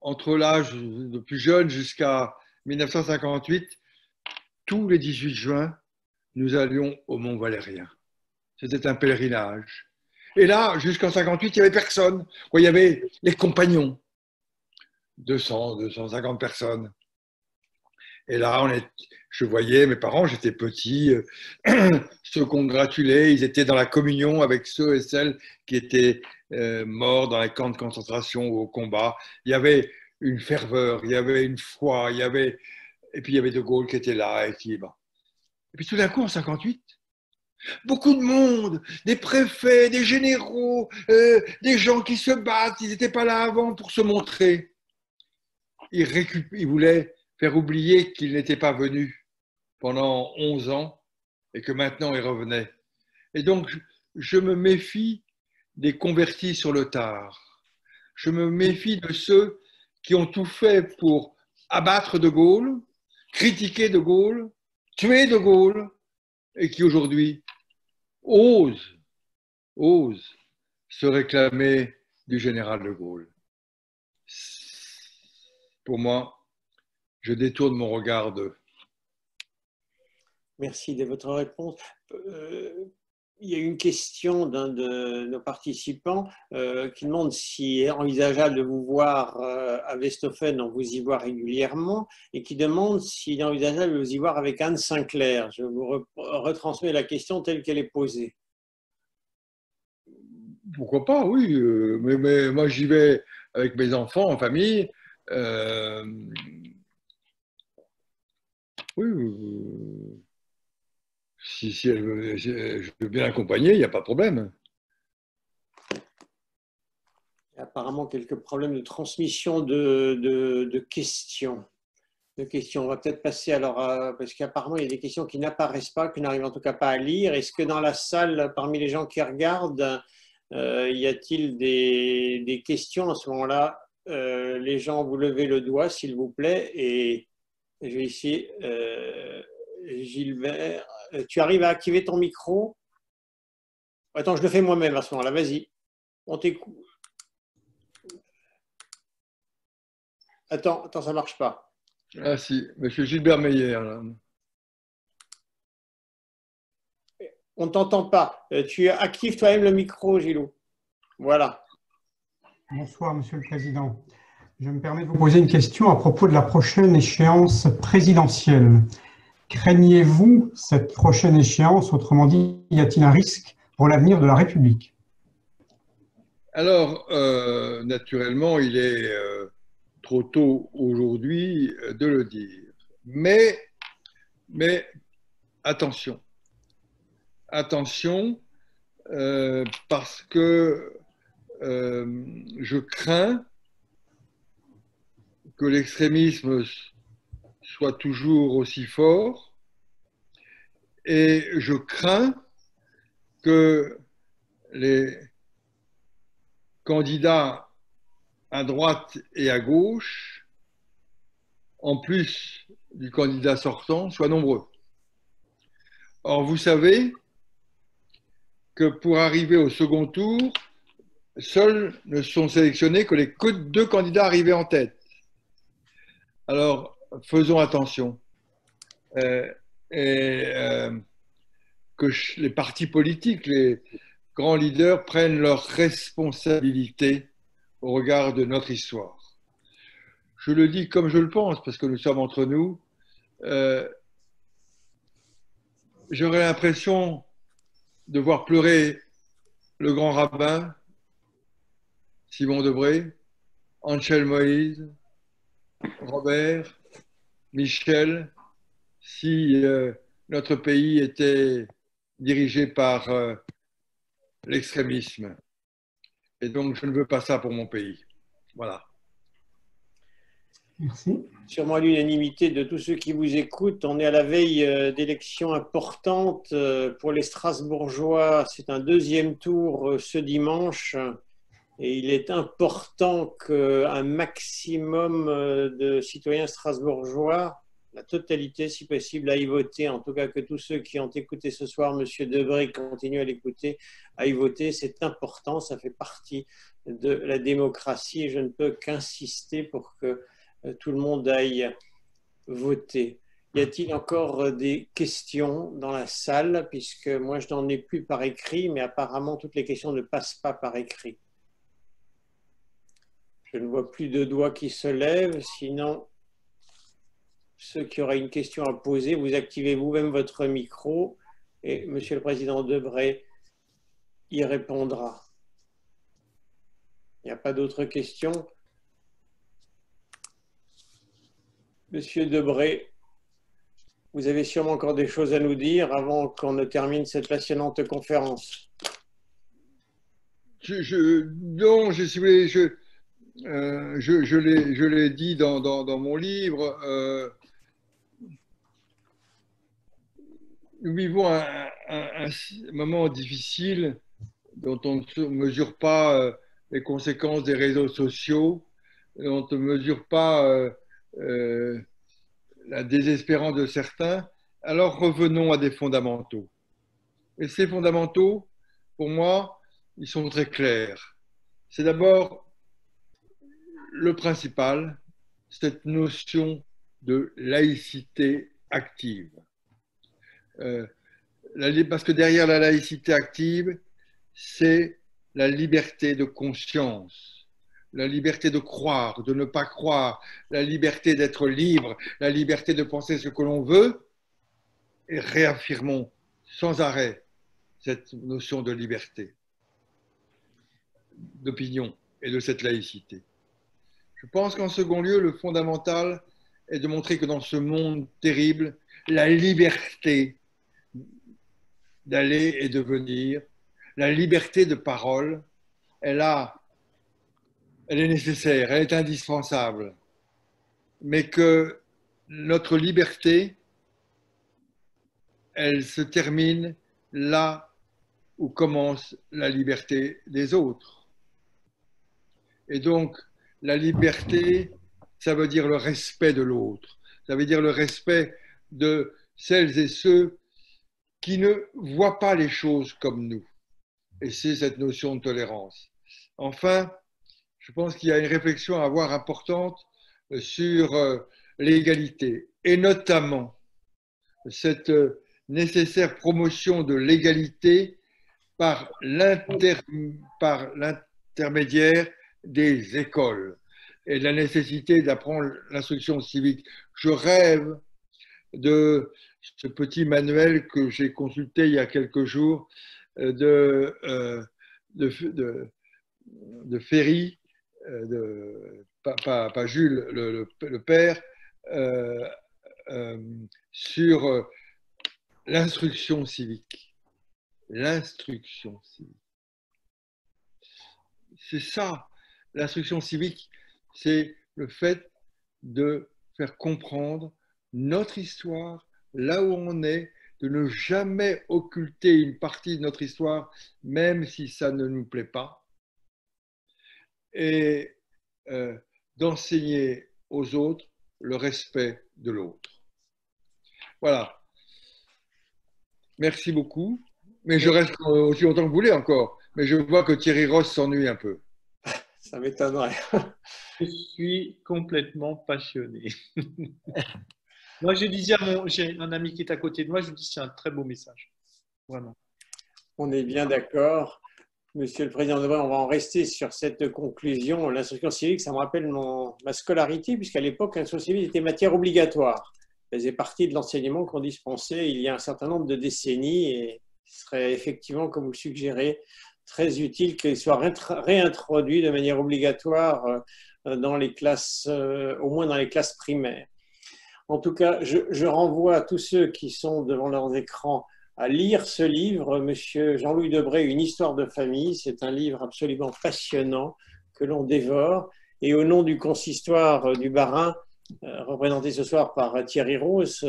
Speaker 2: entre l'âge de plus jeune jusqu'à 1958, tous les 18 juin, nous allions au Mont Valérien. C'était un pèlerinage. Et là, jusqu'en 58, il n'y avait personne. Il y avait les compagnons, 200, 250 personnes. Et là, je voyais mes parents, j'étais petit, se congratulaient, ils étaient dans la communion avec ceux et celles qui étaient morts dans les camps de concentration ou au combat. Il y avait une ferveur, il y avait une foi, et puis il y avait De Gaulle qui était là. Et puis tout d'un coup, en 58, beaucoup de monde, des préfets, des généraux, des gens qui se battent, ils n'étaient pas là avant pour se montrer. Ils voulaient faire oublier qu'il n'était pas venu pendant 11 ans et que maintenant il revenait. Et donc, je me méfie des convertis sur le tard. Je me méfie de ceux qui ont tout fait pour abattre De Gaulle, critiquer De Gaulle, tuer De Gaulle, et qui aujourd'hui osent se réclamer du général De Gaulle. Pour moi, je détourne mon regard d'eux.
Speaker 1: Merci de votre réponse. Il y a une question d'un de nos participants qui demande s'il est envisageable de vous voir à Westhofen, on vous y voit régulièrement, et qui demande s'il est envisageable de vous y voir avec Anne Sinclair. Je vous retransmets la question telle qu'elle est posée.
Speaker 2: Pourquoi pas, oui. Mais moi, j'y vais avec mes enfants, en famille. Oui. Si je veux bien l'accompagner, il n'y a pas de problème.
Speaker 1: Il y a apparemment quelques problèmes de transmission de questions. On va peut-être passer alors, parce qu'apparemment il y a des questions qui n'apparaissent pas, que n'arrivent en tout cas pas à lire. Est-ce que dans la salle, parmi les gens qui regardent, y a-t-il des questions à ce moment-là? Les gens, vous levez le doigt, s'il vous plaît, et je vais ici, Gilbert, tu arrives à activer ton micro? Attends, je le fais moi-même à ce moment-là, vas-y, on t'écoute. Attends, ça ne marche pas.
Speaker 2: Ah si, monsieur Gilbert Meyer. Là.
Speaker 1: On ne t'entend pas. Tu actives toi-même le micro, Gilou. Voilà.
Speaker 5: Bonsoir, Monsieur le Président. Je me permets de vous poser une question à propos de la prochaine échéance présidentielle. Craignez-vous cette prochaine échéance? Autrement dit, y a-t-il un risque pour l'avenir de la République?
Speaker 2: Alors, naturellement, il est trop tôt aujourd'hui de le dire. Mais attention. Attention, parce que je crains que l'extrémisme soit toujours aussi fort et je crains que les candidats à droite et à gauche, en plus du candidat sortant, soient nombreux. Or, vous savez que pour arriver au second tour, seuls ne sont sélectionnés que les deux candidats arrivés en tête. Alors, faisons attention. Que les partis politiques, les grands leaders prennent leurs responsabilités au regard de notre histoire. Je le dis comme je le pense, parce que nous sommes entre nous. J'aurais l'impression de voir pleurer le grand rabbin Simon Debré, Angel Moïse, Robert, Michel, si notre pays était dirigé par l'extrémisme. Et donc, je ne veux pas ça pour mon pays. Voilà.
Speaker 5: Merci.
Speaker 1: Sûrement à l'unanimité de tous ceux qui vous écoutent, on est à la veille d'élections importantes pour les Strasbourgeois. C'est un deuxième tour ce dimanche et il est important qu'un maximum de citoyens strasbourgeois, la totalité si possible, aillent voter. En tout cas, que tous ceux qui ont écouté ce soir, M. Debré, continuent à l'écouter, aillent voter. C'est important, ça fait partie de la démocratie et je ne peux qu'insister pour que tout le monde aille voter. Y a-t-il encore des questions dans la salle? Puisque moi, je n'en ai plus par écrit, mais apparemment, toutes les questions ne passent pas par écrit. Je ne vois plus de doigts qui se lèvent. Sinon, ceux qui auraient une question à poser, vous activez vous-même votre micro et Monsieur le Président Debré y répondra. Il n'y a pas d'autres questions? Monsieur Debré, vous avez sûrement encore des choses à nous dire avant qu'on ne termine cette passionnante conférence.
Speaker 2: Non, si vous voulez, je l'ai dit dans mon livre. Nous vivons un moment difficile dont on ne mesure pas les conséquences des réseaux sociaux, dont on ne mesure pas la désespérance de certains. Alors revenons à des fondamentaux. Et ces fondamentaux, pour moi, ils sont très clairs. C'est d'abord le principal, cette notion de laïcité active. Parce que derrière la laïcité active, c'est la liberté de conscience, la liberté de croire, de ne pas croire, la liberté d'être libre, la liberté de penser ce que l'on veut, et réaffirmons sans arrêt cette notion de liberté d'opinion et de cette laïcité. Je pense qu'en second lieu, le fondamental est de montrer que dans ce monde terrible, la liberté d'aller et de venir, la liberté de parole, elle est nécessaire, elle est indispensable, mais que notre liberté, elle se termine là où commence la liberté des autres. Et donc, la liberté, ça veut dire le respect de l'autre, ça veut dire le respect de celles et ceux qui ne voient pas les choses comme nous. Et c'est cette notion de tolérance. Enfin, je pense qu'il y a une réflexion à avoir importante sur l'égalité, et notamment cette nécessaire promotion de l'égalité par l'intermédiaire des écoles et la nécessité d'apprendre l'instruction civique. Je rêve de ce petit manuel que j'ai consulté il y a quelques jours de Ferry, pas Jules, le père, sur l'instruction civique. L'instruction civique. C'est ça, l'instruction civique, c'est le fait de faire comprendre notre histoire, là où on est, de ne jamais occulter une partie de notre histoire, même si ça ne nous plaît pas, et d'enseigner aux autres le respect de l'autre. Voilà. Merci beaucoup. Mais je reste aussi longtemps que vous voulez encore. Mais je vois que Thierry Ross s'ennuie un peu.
Speaker 1: Ça m'étonnerait.
Speaker 3: Je suis complètement passionné. Moi, je disais j'ai un ami qui est à côté de moi, je lui dis c'est un très beau message. Vraiment.
Speaker 1: On est bien d'accord. Monsieur le Président Debré, on va en rester sur cette conclusion. L'instruction civique, ça me rappelle ma scolarité, puisqu'à l'époque, l'instruction civique était matière obligatoire. Elle faisait partie de l'enseignement qu'on dispensait il y a un certain nombre de décennies. Et Ce serait effectivement, comme vous le suggérez, très utile qu'il soit réintroduit de manière obligatoire dans les classes, au moins dans les classes primaires. En tout cas, je renvoie à tous ceux qui sont devant leurs écrans à lire ce livre, Monsieur Jean-Louis Debré, Une histoire de famille. C'est un livre absolument passionnant que l'on dévore. Et au nom du consistoire du Bas-Rhin, représenté ce soir par Thierry Rose,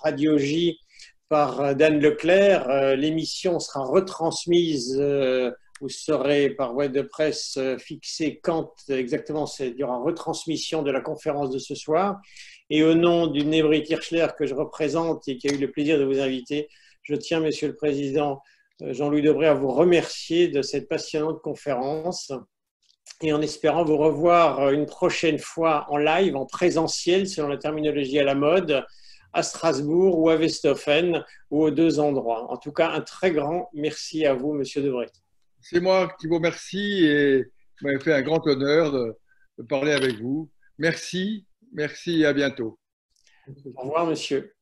Speaker 1: Radio J par Dan Leclerc, l'émission sera retransmise. Vous saurez par voie de presse fixée quand exactement il y aura retransmission de la conférence de ce soir. Et au nom du Nebrit Hirschler que je représente et qui a eu le plaisir de vous inviter, je tiens, Monsieur le Président Jean-Louis Debré, à vous remercier de cette passionnante conférence et en espérant vous revoir une prochaine fois en live, en présentiel, selon la terminologie à la mode, à Strasbourg ou à Westhofen ou aux deux endroits. En tout cas, un très grand merci à vous, Monsieur Debré.
Speaker 2: C'est moi qui vous remercie et vous m'avez fait un grand honneur de parler avec vous. Merci, merci et à bientôt.
Speaker 1: Au revoir, monsieur.